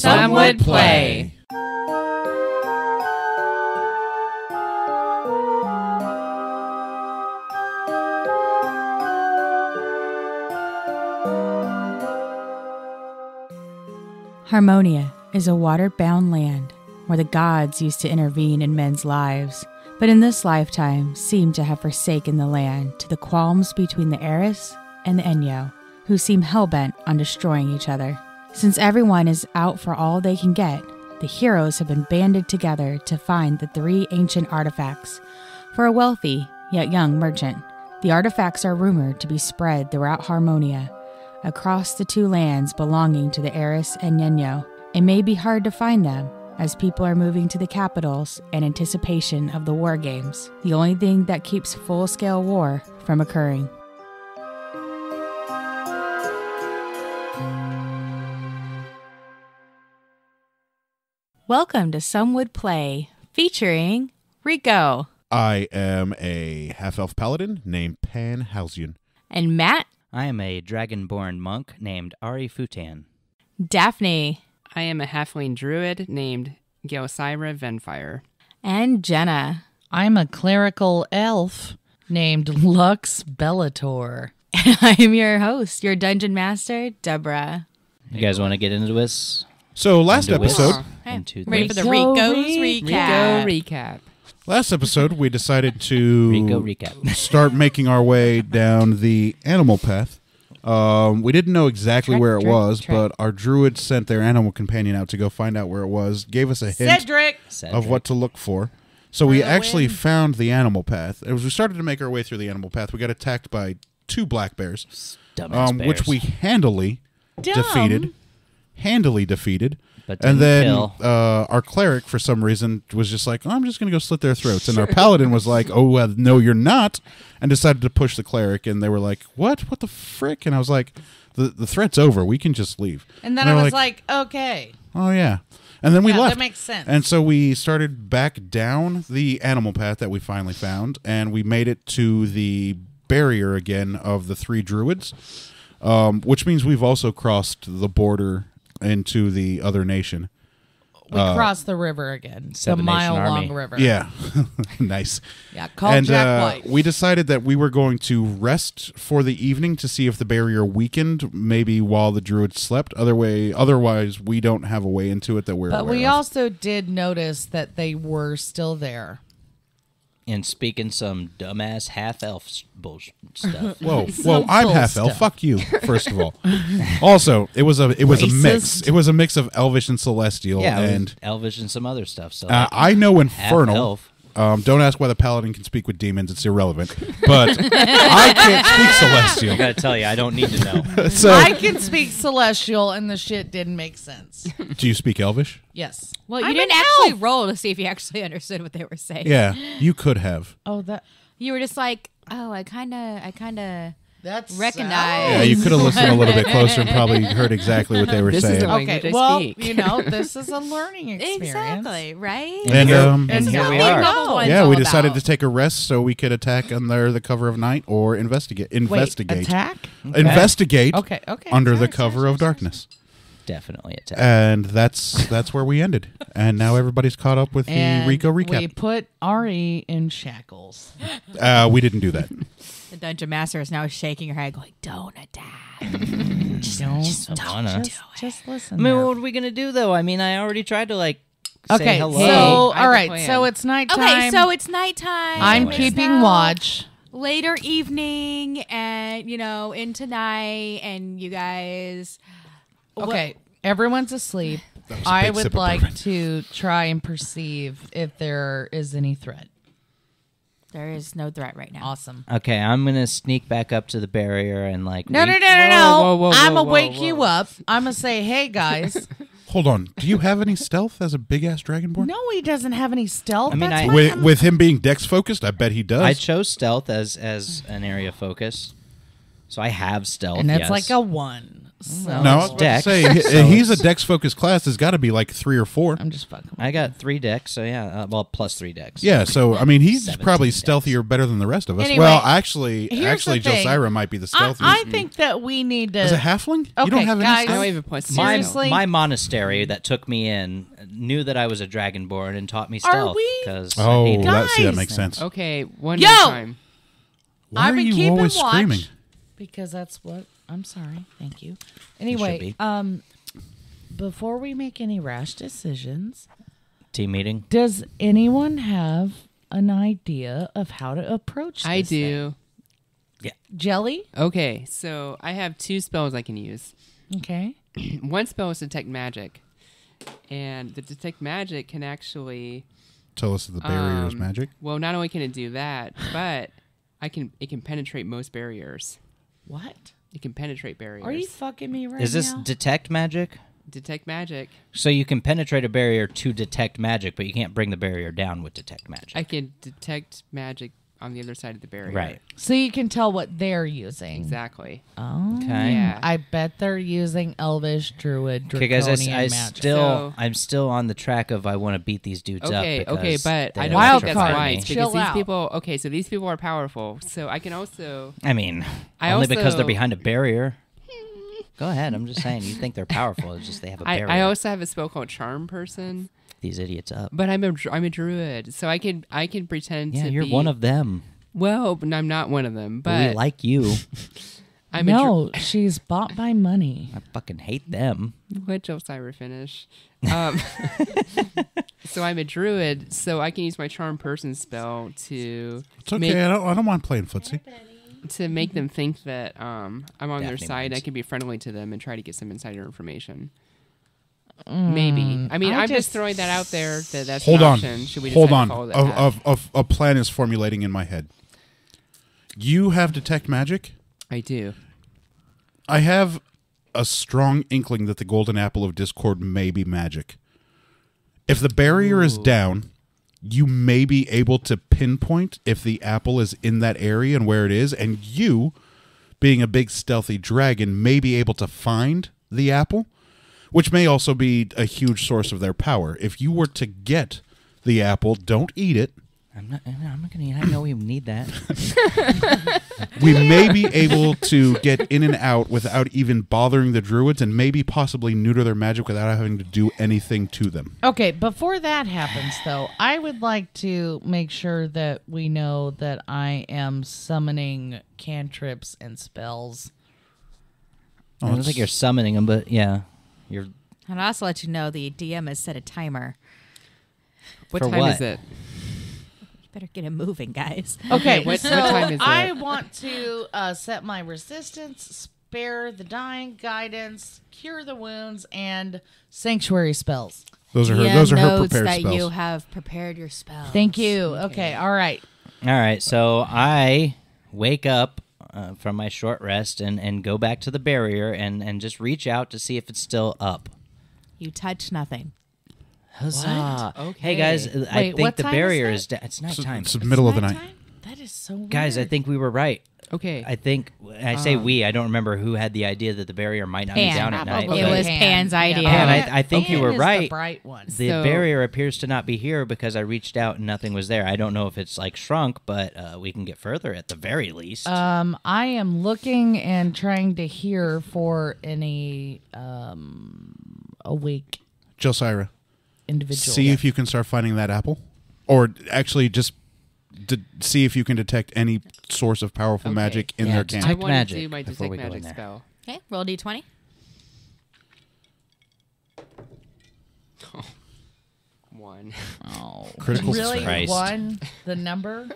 Some Would Play. Harmonia is a water-bound land where the gods used to intervene in men's lives, but in this lifetime seem to have forsaken the land to the qualms between the Eris and the Enyo, who seem hell-bent on destroying each other. Since everyone is out for all they can get, the heroes have been banded together to find the 3 ancient artifacts for a wealthy yet young merchant. The artifacts are rumored to be spread throughout Harmonia, across the 2 lands belonging to the Eris and Enyo. It may be hard to find them, as people are moving to the capitals in anticipation of the war games, the only thing that keeps full-scale war from occurring. Welcome to Some Would Play, featuring Rico. I am a half-elf paladin named Pan Halcyon. And Matt. I am a dragonborn monk named Ari Futan. Daphne. I am a halfling druid named Gelsira Venfire. And Jenna. I'm a clerical elf named Lux Bellator. I'm your host, your dungeon master, Deborah. You guys want to get into this? So last episode, Ready for the Rico's recap. Rico recap. Last episode, we decided to Rico recap. start making our way down the animal path. We didn't know exactly where it was, but our druid sent their animal companion out to go find out where it was, gave us a hint Cedric. of what to look for. So we actually found the animal path. As we started to make our way through the animal path, we got attacked by 2 black bears, Dumbass bears. which we handily defeated. But And didn't then kill. our cleric, for some reason, was just like, oh, I'm just going to go slit their throats. And our paladin was like, oh, no, you're not, and decided to push the cleric. And they were like, what? What the frick? And I was like, the threat's over. We can just leave. And then they I were was like, okay. oh, yeah. And then we left. That makes sense. And so we started back down the animal path that we finally found, and we made it to the barrier again of the 3 druids, which means we've also crossed the border into the other nation. We crossed the river again. The 7 Nation mile-long Army. river. Yeah. Nice. Yeah, called Jack White. We decided that we were going to rest for the evening to see if the barrier weakened, maybe while the druids slept. Otherwise, we don't have a way into it that we're But aware we of. also did notice that they were still there. And speaking some dumbass half-elf bullshit stuff. Whoa, Some I'm cool half elf. stuff. Fuck you. First of all, also it was a mix. Racist. It was a mix of Elvish and Celestial. Yeah, it was and Elvish and some other stuff. So I know Infernal. half-elf. Don't ask why the paladin can speak with demons; it's irrelevant. But I can't speak I Celestial. gotta tell you, I don't need to know. So, I can speak Celestial, and the shit didn't make sense. do you speak Elvish? Yes. Well, you I'm didn't an actually elf. roll to see if you actually understood what they were saying. Yeah, you could have. Oh, that. You were just like, oh, I kind of That's recognize. Yeah, you could have listened a little bit closer and probably heard exactly what they were This is saying. the language Okay, I well, speak. you know, this is a learning experience. Exactly, right? And And here we now are. know. yeah, we decided to take a rest so we could attack under the cover of night or investigate. Wait, attack? Investigate Okay. under the Sorry, cover sorry, of darkness. Definitely attack. And that's where we ended. And now everybody's caught up with the And Rico we recap. put Ari in shackles. We didn't do that. The dungeon master is now shaking her head, going, "Don't attack. Don't just listen. I mean, there. what are we gonna do though? I mean, I already tried to say Okay, hello. so I have all a right, plan. so it's nighttime. Okay, so it's nighttime. I'm It's keeping now watch. Later evening, and into night, and you guys. Okay, everyone's asleep. That was a I big would sip of like bourbon. to try and perceive if there is any threat. There is no threat right now. Awesome. Okay, I'm gonna sneak back up to the barrier and like. No. Whoa, whoa, I'm whoa, gonna wake whoa. you up. I'm gonna say, hey guys. Hold on. Do you have any stealth as a big ass dragonborn? No, he doesn't have any stealth. I mean, That's I- why I'm- With him being dex focused, I bet he does. I chose stealth as an area of focus, so I have stealth. and that's yes. like a 1. So No, I was about Dex. to say So he's a it's- dex-focused class. There's got to be like 3 or 4. I'm just fucking. I got 3 decks, so yeah. Well, plus 3 decks. Yeah, so I mean, he's 17 probably decks. stealthier, better than the rest of us. Anyway, well, actually, here's the thing. Jelsira might be the stealthiest. I think that we need to. As a halfling, you Okay, don't have any guys. I stealth? don't even plus My, Seriously? my monastery that took me in knew that I was a dragonborn and taught me Are stealth. we? 'Cause Oh, I hated that Guys! makes sense. Okay, one Yo! more time. Why I've are been you keeping always watch. screaming? Because that's what I'm sorry. Thank you. should Anyway, be. before we make any rash decisions, team meeting. does anyone have an idea of how to approach this I do. Yeah. Jelly? Okay, so I have 2 spells I can use. Okay. One spell is detect magic, and the detect magic can actually. Tell us that the barrier is magic. Well, not only can it do that, but it can penetrate most barriers. What? It can penetrate barriers. Are you fucking me right Is this now? detect magic? detect magic? So you can penetrate a barrier to detect magic, but you can't bring the barrier down with detect magic. I can detect magic on the other side of the barrier. Right. So you can tell what they're using. Exactly. Oh. Okay. Yeah. I bet they're using Elvish, Druid, Okay, Draconian guys, I magic. So- I'm still on the track of I want to beat these dudes Okay, up. okay, because but they I don't don't Wild think card. that's wise Chill because these out. people. Okay, so these people are powerful. So I can also. I mean, I only because also- they're behind a barrier. Go ahead. I'm just saying. You think they're powerful? It's just they have a barrier. I also have a spell called Charm Person, These idiots up. but I'm a druid, so I can pretend Yeah, to you're be one of them. Well, but I'm not one of them, We but like you. I'm No, she's bought by money. I fucking hate them. Let Jelsira finish. So I'm a druid, so I can use my Charm Person spell to It's okay. I don't mind playing footsie. make them think that I'm on their Daphne side. wins. I can be friendly to them and try to get some insider information. Maybe. I mean, I I'm just just- throwing that out there. That's Hold an on. option. Should we Hold decide on. to follow that path? A plan is formulating in my head. You have detect magic. I do. I have a strong inkling that the golden apple of discord may be magic. If the barrier is down, you may be able to pinpoint if the apple is in that area and where it is, and you, being a big stealthy dragon, may be able to find the apple, which may also be a huge source of their power. If you were to get the apple, don't eat it. I'm not gonna. I know we need that. We may be able to get in and out without even bothering the druids, and maybe possibly neuter their magic without having to do anything to them. Okay, before that happens, though, I would like to make sure that we know that I am summoning cantrips and spells. I don't think you're summoning them, but yeah, you're. And I'll also let you know the DM has set a timer. What For time what? is it? You better get it moving, guys. Okay, what so time is I it? want to set my resistance, spare the dying, guidance, cure the wounds, and sanctuary spells. Those are her. DM Those are her knows prepared that spells. you have prepared your spells. Thank you. Okay, all right. All right, so I wake up from my short rest and go back to the barrier and just reach out to see if it's still up. You touch nothing. Huzzah! Okay. Hey guys, I Wait, think what the time barrier is is. It's nighttime. It's the middle of the night. Nighttime? That is so weird. Guys, I think we were right. Okay. I think I say we. I don't remember who had the idea that the barrier might not be Pan. down at night. Probably It but was Pan's idea. Pan, I think you were is the right. bright one. The So- barrier appears to not be here because I reached out and nothing was there. I don't know if it's like shrunk, but we can get further at the very least. I am looking and trying to hear for any awake Jelsira, individual. see if you can start finding that apple, or actually just see if you can detect any source of powerful Okay. magic in Yeah, their detect I camp. want magic to do my before detect we go in magic there. spell. Okay, roll d20. One. Oh, Critical really? Christ. One, the number?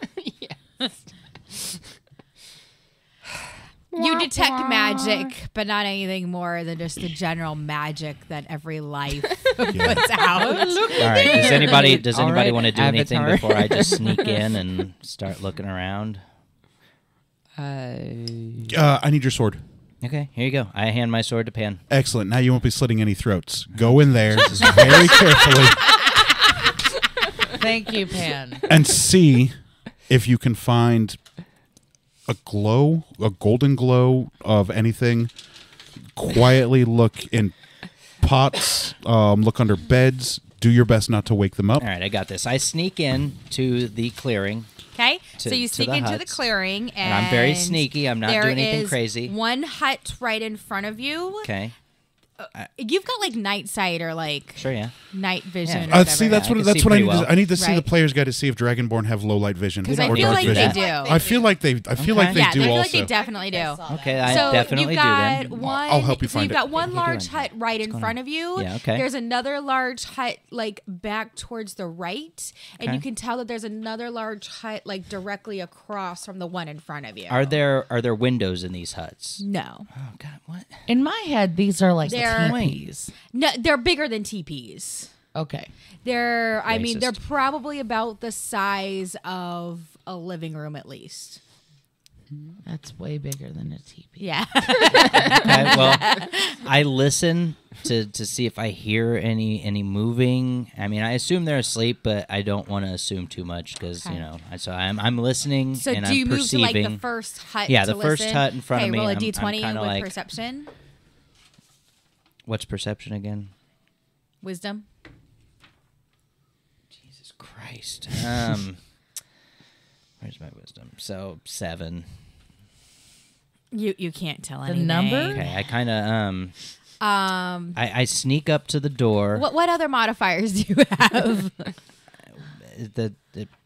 You detect magic, but not anything more than just the general magic that every life puts out. All right. Does anybody All right, want to do anything Avatar. before I just sneak in and start looking around? I need your sword. Okay, here you go. I hand my sword to Pan. Excellent. Now you won't be slitting any throats. Go in there very carefully Thank you, Pan. and see if you can find a glow, a golden glow of anything. quietly look in pots, look under beds. Do your best not to wake them up. All right, I got this. I sneak in to the clearing. Okay, To- so you to sneak the into the huts. clearing, And I'm very sneaky. I'm not there doing anything is crazy. One hut right in front of you. Okay. You've got like night sight or like Sure, yeah. night vision. Yeah. Or whatever. See, that's I what can see I pretty need. well. I need to see the Right. player's guide to see if Dragonborn have low light vision 'Cause or I feel dark like vision. they do. I feel like they. I feel like they yeah, do I feel also. like they definitely do. Okay, I So definitely you've got do then. one. I'll help you so find you've it. got one What are you large doing? hut right in going front on? of you. Yeah, okay. There's another large hut like back towards the right, and Okay. you can tell that there's another large hut like directly across from the one in front of you. Are there windows in these huts? No, Oh God, what? In my head, these are like They're- teepees. no, they're bigger than teepees. Okay. They're, I mean, they're Racist. probably about the size of a living room at least. That's way bigger than a teepee. Yeah. Okay, well, I listen to see if I hear any moving. I mean, I assume they're asleep, but I don't want to assume too much because Okay. so I'm listening So and do I'm you move to perceiving. like the first hut? Yeah, to the first listen? hut in front of Okay, me, roll a I'm d20 kinda with like- perception, What's perception again? wisdom. Jesus Christ. Where's my wisdom? So 7. You can't tell The anything. number? Okay, I kind of I sneak up to the door. What other modifiers do you have? The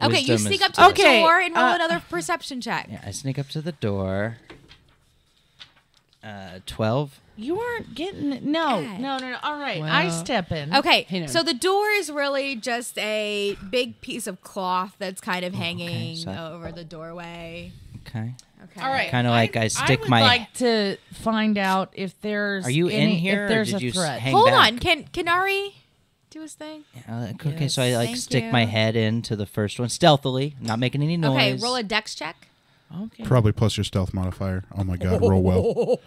Okay, you wisdom sneak is- up to Okay, the door and roll another perception check. Yeah, I sneak up to the door. 12. You aren't getting it. No, God. no. All right. Well- I step in. Okay, Hang on. so the door is really just a big piece of cloth that's kind of hanging so- over the doorway. Okay. Okay. All right. Kinda like I stick would my- like to find out if there's Are you in any, here, or if there's did a you threat. hang Hold back? on. Can Ari do his thing? Okay, so I like Thank stick you. my head into the first one stealthily, not making any noise. Okay, roll a dex check. Okay. Probably plus your stealth modifier. Oh my god, roll well.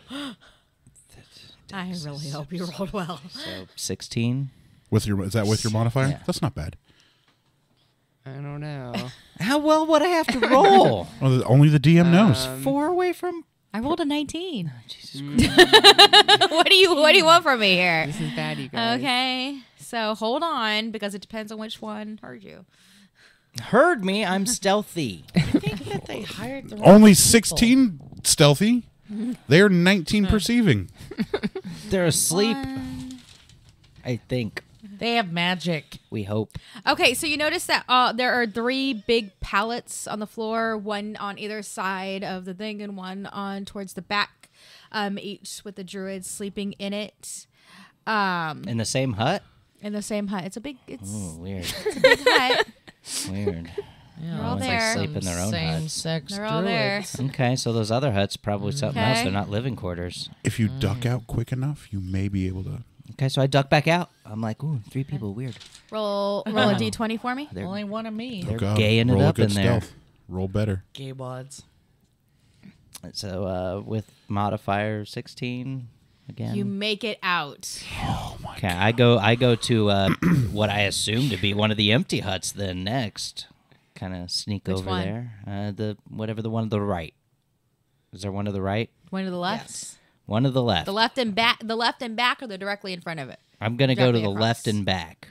I really hope you rolled well. So 16. Is that with your modifier? Yeah. That's not bad. I don't know. How well would I have to roll? Well, only the DM knows. 4 away from. I rolled a 19. Jesus Christ. What do you want from me here? This is bad, you guys. Okay, so hold on because it depends on which one heard you. Heard me? I'm stealthy. I think that they hired the wrong Only people. 16 stealthy. They're 19 perceiving. They're asleep. I think. They have magic. We hope. Okay, so you notice that there are 3 big pallets on the floor, one on either side of the thing and one on towards the back, each with the druids sleeping in it. In the same hut? In the same hut. It's a big Oh, weird. big hut. Weird. Yeah, all it's there. Sleep in their own same huts. sex They're all there. druids. Okay, so those other huts probably something else. Okay. They're not living quarters. If you duck out quick enough, you may be able to. Okay, so I duck back out. I'm like, ooh, 3 people, weird. Roll a d20 for me. They're Only one of me. They're Oh god, gaying it roll a up good in there. stealth. Roll better. Gay wads. So with modifier 16 again. You make it out. Okay, I go to what I assume to be one of the empty huts then next. Kind of sneak Which over one? there. The one to the right. Is there one to the right? One to the left. Yes. One to the left. The left and back. The left and back, or they're directly in front of it. I'm gonna go to directly the across. left and back.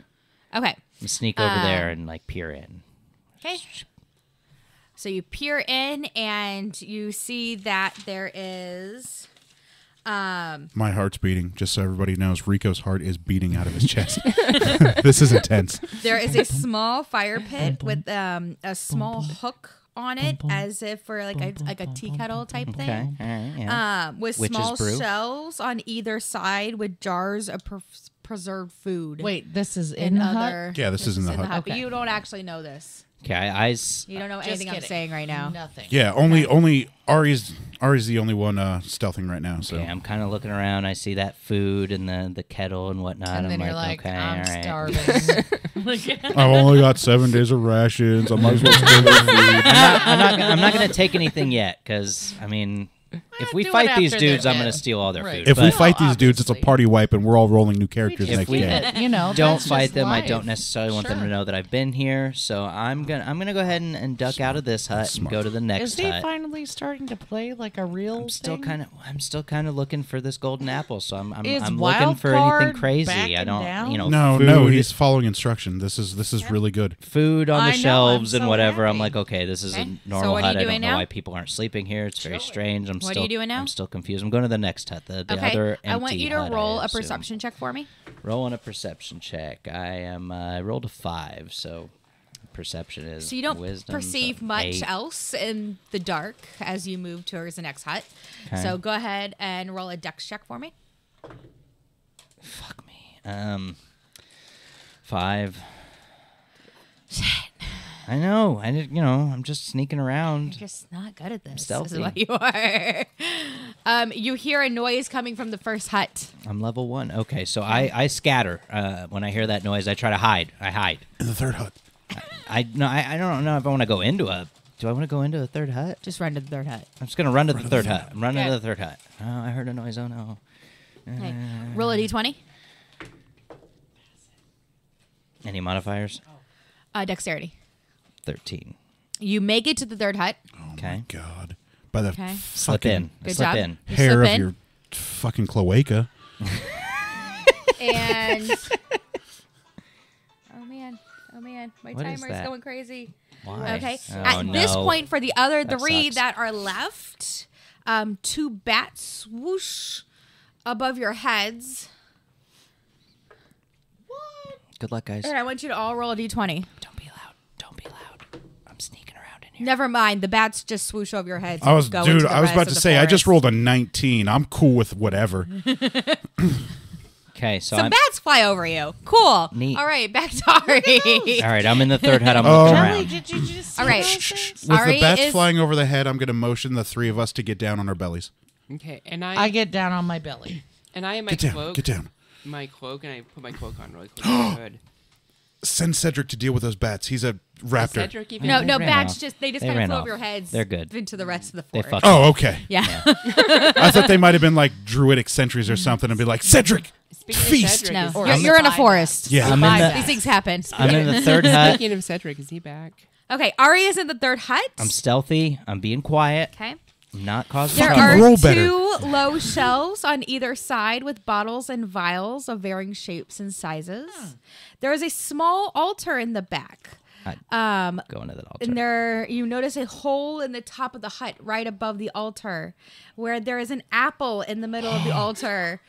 Okay. And sneak over there and like peer in. Okay. So you peer in and you see that there is My heart's beating, just so everybody knows. Rico's heart is beating out of his chest. This is intense. there is a small fire pit with a small hook on it, as if for like a tea kettle type Okay. thing. All right. Yeah. With Witch's small brew. shelves on either side with jars of preserved food. Wait, this is in and the other. hut? Yeah, this is in the hut. But Okay. you don't actually know this. Okay. You don't know Just anything I'm kidding. saying right now. Nothing. Yeah, only Ari's the only one stealthing right now. So Okay, I'm kind of looking around. I see that food and the kettle and whatnot. And then I'm you're like, okay, I'm all right. starving. I've only got 7 days of rations. I might as well steal their food. I'm not gonna take anything yet because I mean If we do it fight these after they're dudes, I'm dead. going to steal all their Right. food. If we but fight these dudes, it's a obviously. party wipe, and we're all rolling new characters just next we- game. you know, don't that's fight just them. I life. don't necessarily want them to Sure. know that I've been here. So I'm gonna go ahead and duck out of this hut and go to the next Is he hut. finally starting to play like a real I'm still thing? I'm still kind of looking for this golden apple. So I'm Is looking wild for anything card crazy. backing I don't, down? No, food, no, he's following instruction. This is really good. food on the I know, I'm shelves and so whatever. I'm happy. like, okay, this is Okay. a So normal what are you hut. I don't doing know now? why people aren't sleeping here. It's very strange. What are you doing now? I'm still confused. I'm going to the next hut. The Okay. other empty I want you to hut, roll I a assume. perception check for me. Roll on a perception check. I rolled a 5, so perception is So you don't wisdom, perceive so much 8. else in the dark as you move towards the next hut. Okay. So go ahead and roll a dex check for me. Fuck me. 5. I know. I'm just sneaking around. You're just not good at this. stealthy. This is what you are. You hear a noise coming from the first hut. I'm level 1. Okay, so I scatter. When I hear that noise, I try to hide. I hide. In the third hut. I don't know if I want to go into a. Do I want to go into a third hut? Just run to the third hut. I'm just gonna run to the third hut. I'm running Okay. to the third hut. Oh, I heard a noise. Oh no. Okay. Roll a d20. Any modifiers? Dexterity. 13. You make it to the third hut. Okay. God. By the Okay. Slip fucking in. Good Slip job. in. You hair slip of in, your fucking cloaca. and oh man, my What is timer is that? going crazy. Why? Okay. Oh, At this no. point, for the other That three sucks. that are left, 2 bats swoosh above your heads. Good luck, guys. And I want you to all roll a d20. Don't be loud. Don't be loud. I'm sneaking around in here. Never mind. The bats just swoosh over your heads. I was, and go dude. into the I was rest about of to the say. I just forest. rolled a 19. I'm cool with whatever. Okay, so Some I'm. bats fly over you. Cool. Neat. All right, back to Ari. All right, I'm in the third hut. I'm Oh. looking Jelly, around. did you just see All right. those things? With Ari the bats is- flying over the head, I'm going to motion the three of us to get down on our bellies. Okay, and I get down on my belly. and I am my Get down. cloak. Get down. My cloak, and I put my cloak on really quick. Good. Send Cedric to deal with those bats. He's a raptor. Cedric even No, They no, ran bats off. just they just They kind of ran flew off. over your heads. They're good. Into the rest of the They forest. fucked Oh, okay. Yeah. I thought they might have been like druidic sentries or something and be like, Cedric, Speaking of feast. Cedric, No, is- Or you're, I'm you're in a the forest. Yeah. I'm in the- These things happen. I'm in the third hut. Speaking of Cedric, is he back? Okay, Ari is in the third hut. I'm stealthy. I'm being quiet. Okay. I'm not causing There Fucking are trouble. roll better. 2 low shelves on either side with bottles and vials of varying shapes and sizes. There is a small altar in the back. Going to that altar. And there, you notice a hole in the top of the hut right above the altar where there is an apple in the middle of the altar.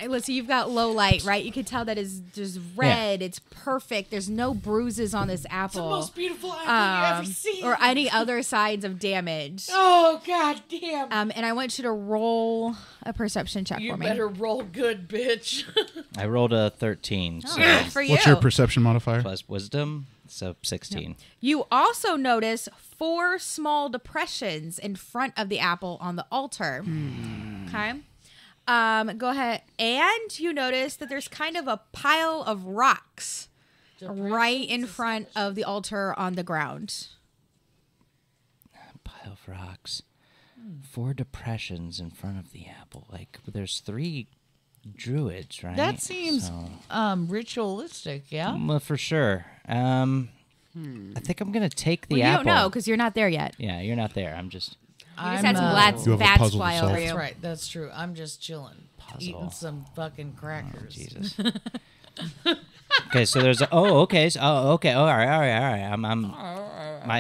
Let's see, you've got low light, right? You can tell that is just red. It's perfect. There's no bruises on this apple. beautiful apple you ever seen. Or any other signs of damage. Oh, god damn. And I want you to roll a perception check You for me. better roll good, bitch. I rolled a 13. So Good for you. What's your perception modifier? plus wisdom, so 16. You also notice 4 small depressions in front of the apple on the altar. Okay. Go ahead. And you notice that there's kind of a pile of rocks right in front of the altar on the ground. Pile of rocks. 4 depressions in front of the apple. Like, there's 3 druids, right? That seems So, ritualistic, yeah? well, for sure. I think I'm going to take the Well, you apple. don't know because you're not there yet. Yeah, you're not there. I'm just... You just had some You have a bats puzzle to fly solve. over That's you. right, that's true. I'm just chilling. Eating some fucking crackers. Jesus. Okay, so there's okay. So, okay. All right.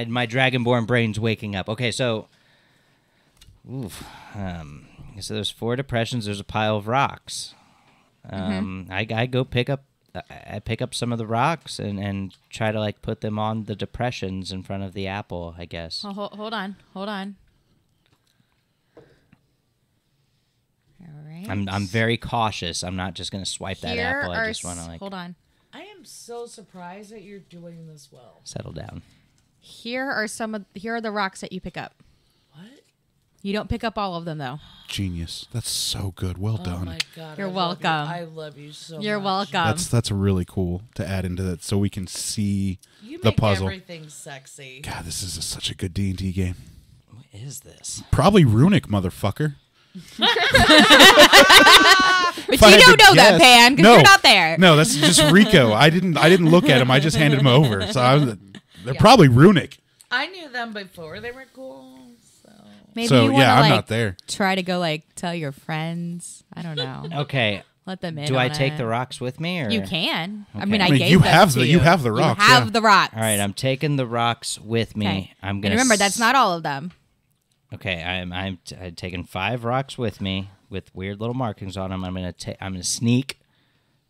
My dragonborn brain's waking up. Okay, so so there's 4 depressions, there's a pile of rocks. I go pick up some of the rocks and try to like put them on the depressions in front of the apple, I guess. Oh, hold on. All right. I'm very cautious. I'm not just gonna swipe that Here apple. I are just want to like hold on. I am so surprised that you're doing this well. settle down. Here are the rocks that you pick up. What? You don't pick up all of them though. Genius. That's so good. Well Oh done. my god. You're I love you. welcome. I love you so You're much. welcome. That's really cool to add into that so we can see You the make puzzle. everything sexy. God, this is such a good D&D game. is this? Probably runic, motherfucker. But If I you had don't to know that, guess- Pan, because No. you're not there. No, that's just Rico. I didn't look at him. I just handed him over. So they're probably runic. I knew them before. They were cool. So Maybe So you want to yeah, I'm like not there. try to go like tell your friends. I don't know. Okay. Let them in. Do I on take it. the rocks with me, or You can. I Okay. mean, I I mean, gave you them have to the- you have the rocks, You have yeah. the rocks. All right, I'm taking the rocks with me. Okay. I'm And gonna remember, that's not all of them. Okay, I'm taking 5 rocks with me with weird little markings on them. I'm gonna sneak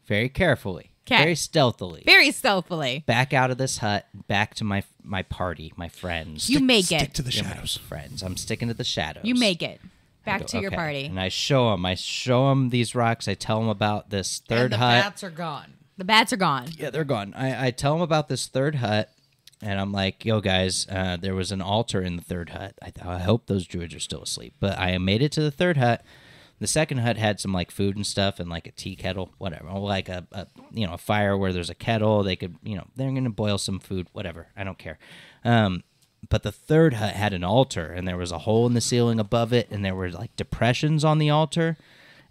very carefully, 'Kay. very stealthily, Very stealthily. back out of this hut, back to my party, my friends. You make Stick it. to the Yeah, my shadows. friends. I'm sticking to the shadows. You make it. I Back go, to your okay. party. And I show them these rocks. I tell them about this and third the hut. bats are gone. The bats are gone. Yeah, they're gone. I tell them about this third hut, and I'm like, yo, guys, there was an altar in the third hut. I hope those druids are still asleep. But I made it to the third hut. The second hut had some like food and stuff and like a tea kettle, whatever. Or like a fire where there's a kettle. They could, they're going to boil some food, whatever. I don't care. But the third hut had an altar, and there was a hole in the ceiling above it, and there were like depressions on the altar.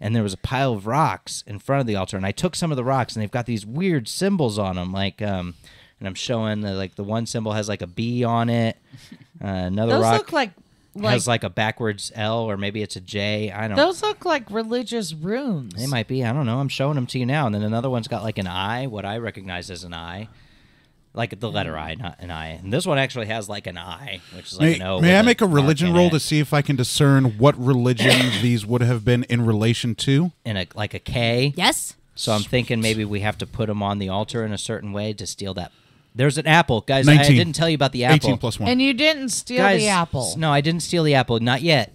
And there was a pile of rocks in front of the altar, and I took some of the rocks, and they've got these weird symbols on them, like, and I'm showing the one symbol has like a B on it, another Those rock look like has like a backwards L, or maybe it's a J. I don't. those look like religious runes. They might be. I don't know. I'm showing them to you now, and then another one's got like an I, what I recognize as an I. Like the letter I, not an I. And this one actually has like an I, which is like an O. May with I make a mark religion in roll it. to see if I can discern what religion these would have been in relation to? And like a K. Yes? So I'm thinking maybe we have to put them on the altar in a certain way to steal that. There's an apple. Guys, I 19. didn't tell you about the apple. 18 plus 1. And you didn't steal Guys, the apple. No, I didn't steal the apple. Not yet.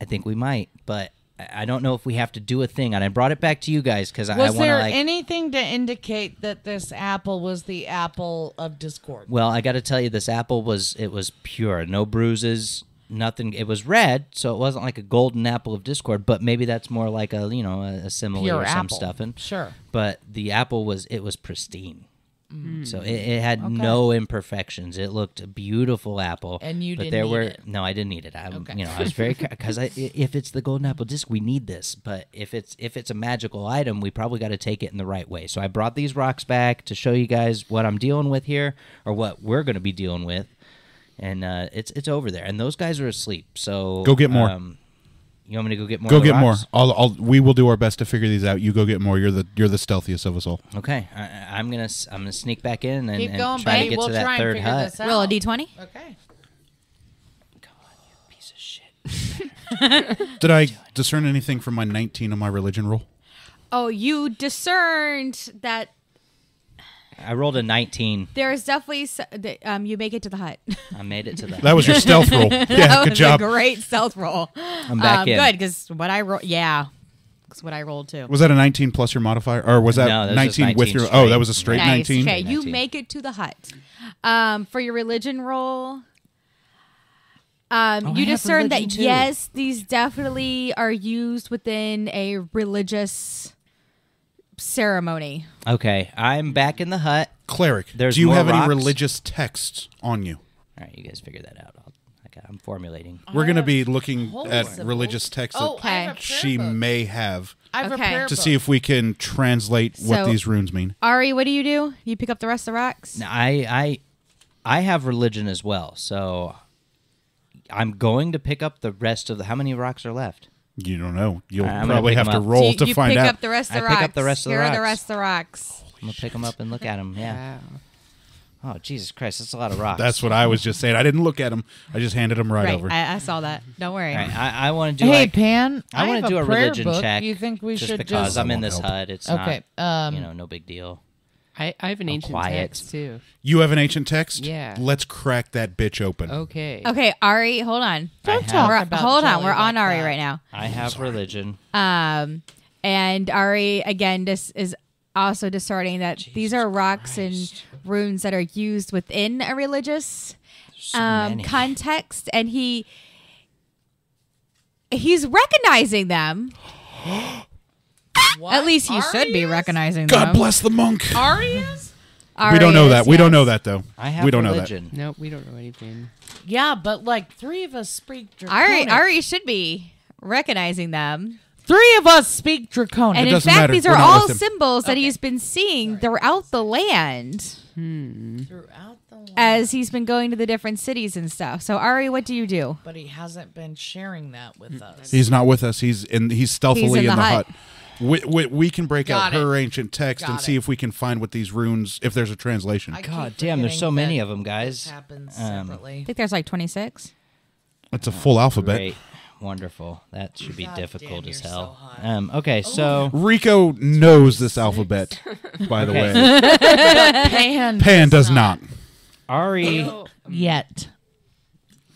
I think we might, but I don't know if we have to do a thing. And I brought it back to you guys because I Was want to there like. anything to indicate that this apple was the apple of discord? Well, I got to tell you, this apple was pure, no bruises, nothing. It was red, so it wasn't like a golden apple of discord. But maybe that's more like a simile Pure or some apple. stuffing. Sure. But the apple was pristine. So it had no imperfections. It looked a beautiful apple. And you but didn't there eat were it. no, I didn't eat it. Okay. I was very because if it's the golden apple disc, we need this. But if it's a magical item, we probably got to take it in the right way. So I brought these rocks back to show you guys what I'm dealing with here, or what we're going to be dealing with. And it's over there, and those guys are asleep. So Go get more. You want me to go get more? Go of the get more. rocks? We will do our best to figure these out. You go get more. You're the stealthiest of us all. Okay, I'm gonna sneak back in and, Keep and going, try buddy. to get We'll to that try and third figure hut. this out. Roll a d20. Okay. Piece of shit. Did I discern anything from my 19 on my religion roll? Oh, you discerned that I rolled a 19. there's definitely you make it to the hut. I made it to the. That was your stealth roll. Yeah, that good was job. a great stealth roll. I'm back in. Good, because what I rolled, because what I rolled too. Was that a 19 plus your modifier, or was that No, that was just 19 with 19 your? straight. Oh, that was a straight Nice. 19. Okay, you 19. make it to the hut. For your religion roll, you I have discern that religion too. yes, these definitely are used within a religious ceremony. Okay, I'm back in the hut. Cleric. There's do you more have any rocks? religious texts on you? All right, you guys figure that out. I'm formulating. We're going to be looking holy at symbols. religious texts Oh, that I have a prayer she book. may have I have Okay. a prayer to book. see if we can translate what So- these runes mean. Ari, what do? You pick up the rest of the rocks? Now, I have religion as well, so I'm going to pick up the rest of the. How many rocks are left? You don't know. You'll I'm gonna probably pick have 'em to up. roll So to you find pick out. up the rest of the I rocks. pick up the rest of the Here are the rocks. rest of the rocks. I'm gonna pick them up and look at them. Yeah. Wow. Oh Jesus Christ, that's a lot of rocks. That's what I was just saying. I didn't look at them. I just handed them right over. I saw that. Don't worry. All right, I want to do. Hey, like, Pan. I want have to do a prayer religion book. check. You think we just should because just? I'm in That this won't help. hut. It's Okay. not, no big deal. I have an ancient quiet. text too. You have an ancient text? Yeah. Let's crack that bitch open. Okay. Okay, Ari, hold on. Don't I talk We're, about hold on, Jelly we're on like Ari that. right now. I have religion. And Ari, again, this is also discerning that these are rocks and runes that are used within a religious many. context, and he's recognizing them. What? At least he should be Arias? recognizing God them. bless the monk. Arias? We don't know that. Arius, We don't know yes. that, though. I have we don't know religion. Nope, we don't know anything. Yeah, but like 3 of us speak Draconic. Ari should be recognizing them. 3 of us speak Draconic. And It in doesn't fact, matter. these We're are not all with him. symbols that he's been seeing throughout the land throughout the land. as he's been going to the different cities and stuff. So, Ari, what do you do? But he hasn't been sharing that with us. He's not with us. He's stealthily He's in the hut. We can break out Got it. her ancient text and Got see it. if we can find what these runes, if there's a translation. I God keep damn, there's so forgetting many that of them, guys. This happens I separately. think there's like 26. It's a full alphabet. Great. Wonderful. That should be God difficult damn, as you're hell. so hot. Okay, so Rico knows this alphabet, by the Okay. way. Pan does not. Ari. Yet.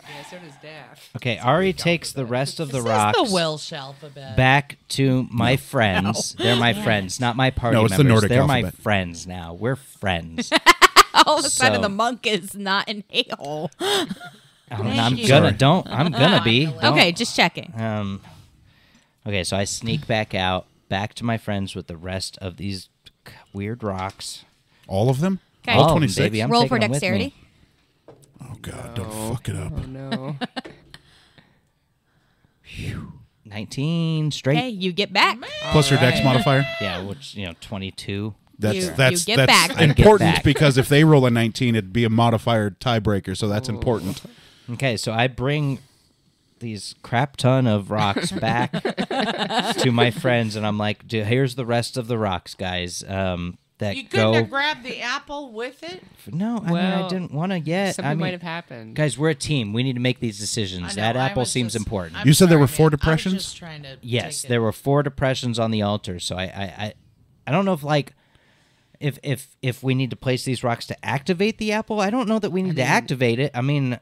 Yeah, so does Daff. Okay, Ari takes the rest of the This rocks is the Welsh alphabet. back to my friends. They're my friends, not my party No, it's the members. Nordic They're my alphabet. friends now. We're friends. All of a sudden, So- the monk is not an a-hole. I'm you. gonna I'm gonna be. Don't- Okay, just checking. Okay, so I sneak back out, back to my friends with the rest of these weird rocks. All of them? Okay. All All of them, 26? baby. I'm Roll taking for them with me. dexterity. Oh, God. Don't fuck it up. Oh no. 19 straight. Okay, you get back. Plus your dex modifier? Yeah, which 22. You That's get back. I get important back. because if they roll a 19, it'd be a modifier tiebreaker, so that's important. Okay, so I bring these crap ton of rocks back to my friends, and I'm like, here's the rest of the rocks, guys. That You couldn't go. have grabbed the apple with it? No, I mean I Well, didn't want to yet. Something I mean, might have happened. guys, we're a team. We need to make these decisions. I know, That I apple was seems just- important. I'm You said there sorry, were 4 man. I was depressions? just trying to Yes, take there it. were 4 depressions on the altar. So I don't know if like if we need to place these rocks to activate the apple. I don't know that we need to activate it. I mean,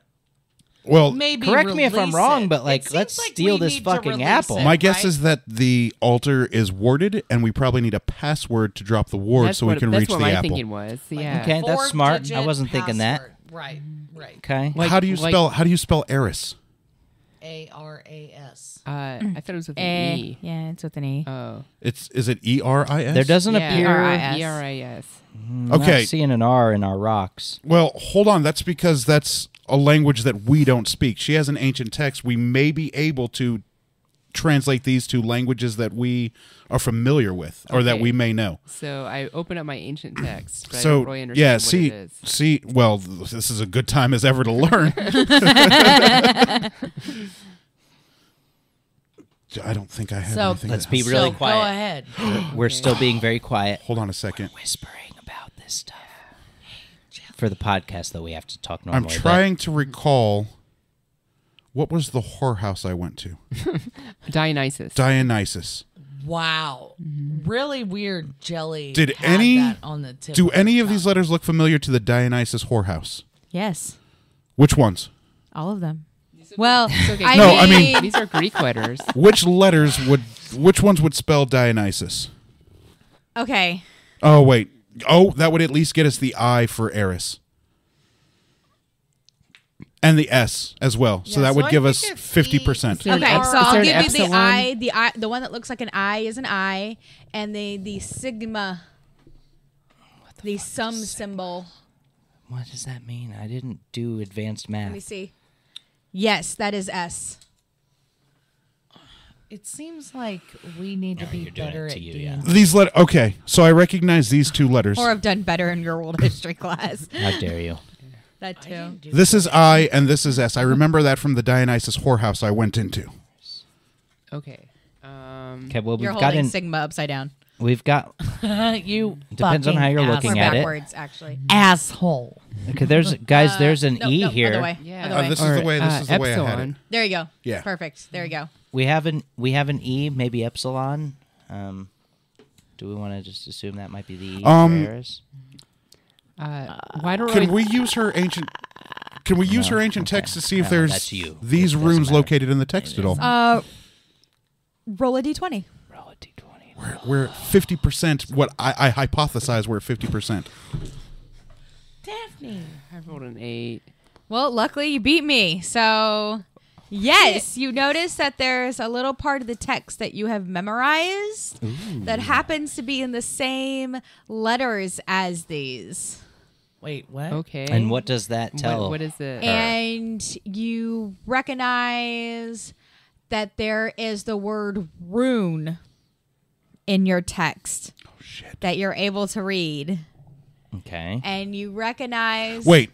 Well, Maybe correct me if I'm release wrong, it. but It like seems let's like steal we this need to fucking release apple. it. my guess right? is that the altar is warded, and we probably need a password to drop the ward That's so we what, can that's reach what the my apple. thinking was. Yeah. Okay, that's smart. I 4-digit wasn't thinking that. password. Right, right. Okay. Like- how do you like- spell Eris? ARAS. I thought it was with an Eh, E. yeah, it's with an E. Oh. Is it ERIS? There doesn't Yeah. appear. ERIS. E-R-I-S. I'm Okay. not seeing an R in our rocks. Well, hold on. That's because that's a language that we don't speak. She has an ancient text. We may be able to translate these to languages that we are familiar with or that Okay. we may know. So I open up my ancient text, but I So don't really understand yeah, what it is. see. Well, this is a good time as ever to learn. I don't think I have So anything. let's else. be really so quiet. Go ahead. We're still being very quiet. Hold on a second. Whispering about this stuff. For the podcast, though, we have to talk I'm normally. but- trying to recall what was the whorehouse I went to. Dionysus. Dionysus. Wow. Really weird jelly. Did had any- that on the tip Do of any the of these tongue. letters look familiar to the Dionysus whorehouse? Yes, Which ones? all of them. Well, okay. I No, mean, I mean- These are Greek letters. Which ones would spell Dionysus? okay. Oh, wait. Oh, that would at least get us the I for Eris. And the S as well. So Yeah, that so would I give think us it's 50%. Is there an Okay, ep- so is I'll there an give you the epsilon? I. The one that looks like an I is an I, and the sigma, the sum symbol. What does that mean? I didn't do advanced math. Let me see. Yes, that is S. It seems like we need to be you're doing better it at to you, D&D. yeah. These letters. Okay, so I recognize these 2 letters. Or have done better in your world history class. How dare you? That too. This is I and this is S. I remember that from the Dionysus whorehouse I went into. Okay. Okay, well, You're we've got holding sigma upside down. we've got. You Depends on how you're fucking looking Or at it. backwards, actually. asshole. Okay, there's guys. There's an No, E no, here. Other way. Yeah. Other way. this is the way. This is the way I had it. epsilon. There you go. Yeah. Perfect. There you go. We have an E, maybe epsilon. Do we want to just assume that might be the E? for Eris? Why don't Can we use her ancient? Can we use her ancient text to see if No, there's that's you. these It doesn't runes matter. located in the text at all? Roll a d20. Roll a d20. We're at 50%. What I hypothesize we're at 50%. Daphne. I rolled an 8. Well, luckily you beat me. So, yes, you notice that there's a little part of the text that you have memorized that happens to be in the same letters as these. Wait, what? Okay. And what does that tell? What is it? And you recognize that there is the word rune in your text that you're able to read. Okay. And you recognize... Wait,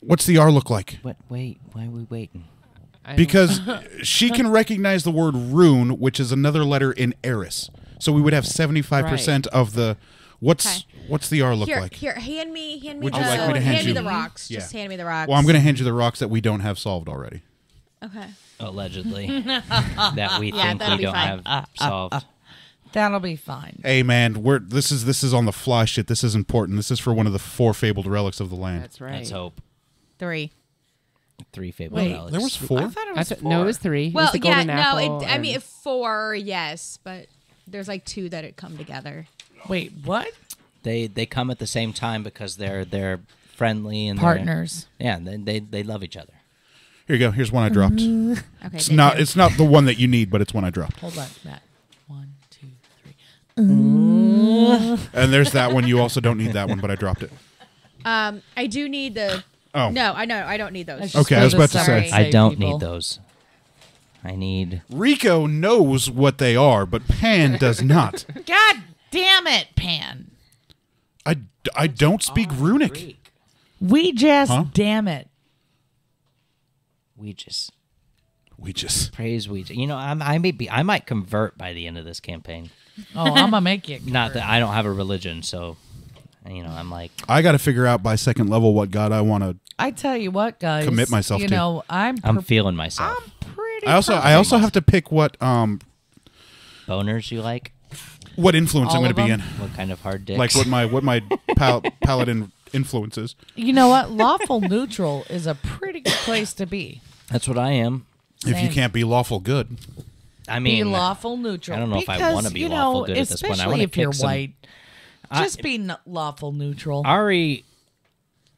what's the R look like? What? Wait. Why are we waiting? Because she can recognize the word rune, which is another letter in Eris. So we would have 75% of the... What's the R look like? Here, hand me Would you like me to hand you- the rocks. Yeah. Just hand me the rocks. Well, I'm going to hand you the rocks that we don't have solved already. Okay. Allegedly. That we think that'll we be don't fine. have solved. That'll be fine. Hey, man, this is on the fly shit. This is important. This is for one of the 4 fabled relics of the land. That's right. Let's hope. 3. 3 fabled Wait, relics. There was 4? I thought it was 4. No, it was 3. Well, it was the golden I apple mean, and- 4, yes, but there's like 2 that had come together. Wait, what? They come at the same time because they're friendly and Partners. they love each other. Here you go. Here's one I dropped. Okay. It's thank not you. it's not the one that you need, but it's one I dropped. Hold on, Matt. 1, 2, 3. And there's that one. You also don't need that one, but I dropped it. I do need the... Oh. No, I know. I don't need those. That's just Okay, I for was the about to say. sorry I don't people. need those. I need... Rico knows what they are, but Pan does not. God damn it, Pan. I don't speak runic. We just Huh? We just praise we. You know, I might convert by the end of this campaign. Oh, I'm gonna make you. Not that I don't have a religion, so you know, I'm like, I got to figure out by second level what god I want to. I tell you what, guys. Commit myself you to. know, I'm feeling myself. pretty. I also have to pick what Boners you like? what influence All I'm going of to be them? in. What kind of hard dicks? Like what my paladin influence is. You know what? Lawful neutral is a pretty good place to be. That's what I am. If you Same. can't be lawful good. I Be mean, lawful neutral. I don't know if I Because, wanna be you lawful know, good at this point. I especially wanna if you're kick some- white. Just be lawful neutral. Ari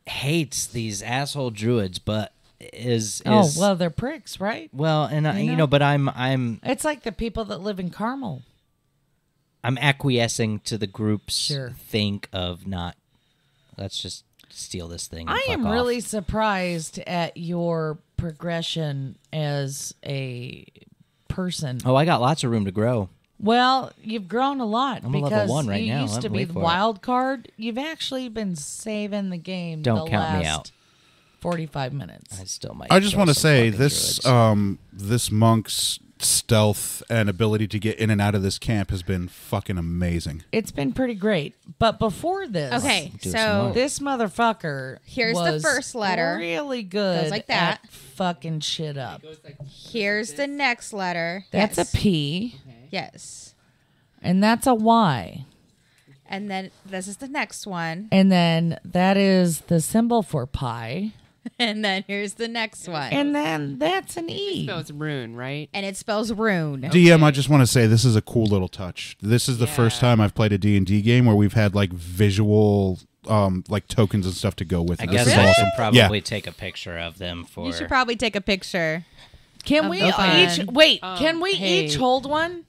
hates these asshole druids, but is Oh well, they're pricks, right? well, and I, You you know? know, but I'm It's like the people that live in Carmel. acquiescing to the group's Sure. think of not. Let's just steal this thing. And I fuck am off. really surprised at your progression as a person. Oh, I got lots of room to grow. Well, you've grown a lot I'm a level because 1 right you now. used to be Wait the for it. wild card. You've actually been saving the game. Don't the count me last out. 45 minutes. I still might. I just kill want to some say fucking this druids. this monk's stealth and ability to get in and out of this camp has been fucking amazing. It's been pretty great. But before this, Okay, Do some so more. this motherfucker Here's the was first letter. really good Goes like that. at fucking shit up. here's the next letter. That's Yes. a P, Yes. and that's a Y. And then this is the next one. And then that is the symbol for pi. And then here's the next one. And then that's an E. Spells rune, right? And it spells rune. DM, I just want to say this is a cool little touch. This is the first time I've played a D&D game where we've had like visual like tokens and stuff to go with I it. guess This is I awesome. should probably Yeah. take a picture of them for. You should probably take a picture. Can Of we the fun. each wait? Can we hey. each hold one?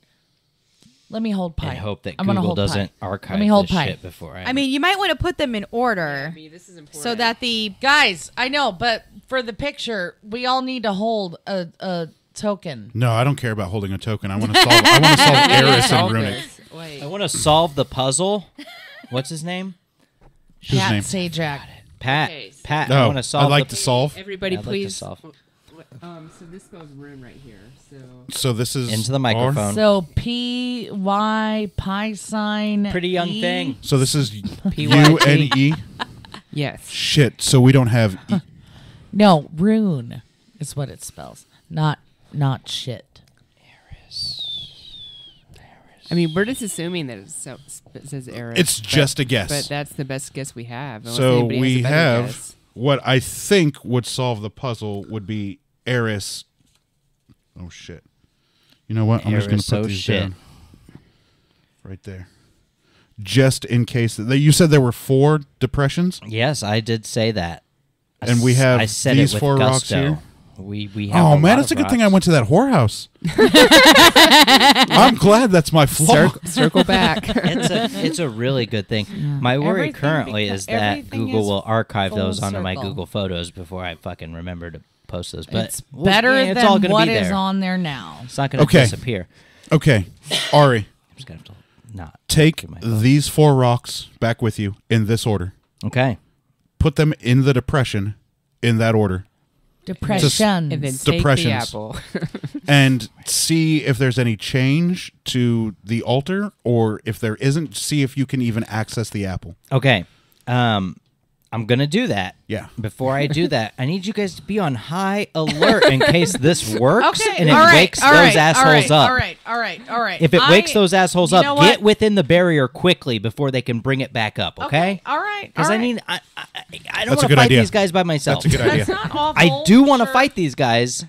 Let me hold pi. and hope that I'm gonna Google hold pi. doesn't archive Let me hold this pi. shit before I mean, you might want to put them in order This is important. so that the Guys, I know, but for the picture, we all need to hold a token. No, I don't care about holding a token. I want to solve Eris and Runic. Wait. I want to solve the puzzle. What's his name? Whose Pat name? Sajak. Pat. Okay, so- Pat. I No, want to solve. I'd like the, to solve. Everybody, I'd like to please. solve. So this spells rune right here. So So this is Into the R. microphone. So P Y pi sign. Pretty young E. thing. So this is PYT. UNE. yes. Shit. So we don't have. No, rune is what it spells. Not shit. I mean, we're just assuming that it says Eris. It's just a guess. But that's the best guess we have. unless So anybody has we a better have guess. what I think would solve the puzzle would be Eris. Oh shit! You know what? I'm just going to Eris, put oh these shit. down right there, just in case. You said there were 4 depressions, Yes, I did say that. and we have I said these it with 4 rocks gusto. here. We have Oh a man, lot it's a of good thing I rocks. went to that whorehouse. I'm glad that's my flaw. Circle back. It's a really good thing. My worry Everything currently beca- is that everything Google is will archive full those onto my circle. Google Photos before I fucking remember to post those. But It's better it's all than gonna what be is there. on there now. It's not going to Okay. disappear. Okay, Ari, I'm just going to have to not take do my phone. these 4 rocks back with you in this order. Okay. Put them in the depression in that order. Depression. And then take the Depressions. apple. And see if there's any change to the altar, or if there isn't, see if you can even access the apple. Okay. I'm going to do that. Yeah. Before I do that, I need you guys to be on high alert in case this works Okay. and it all right, wakes all those right, assholes up. All right. If it wakes those assholes you up, know get what? within the barrier quickly before they can bring it back up, okay? All right. Because all I right. mean, I don't That's a want to good fight idea. these guys by myself. That's a good idea. That's not awful. I do want to Sure. fight these guys.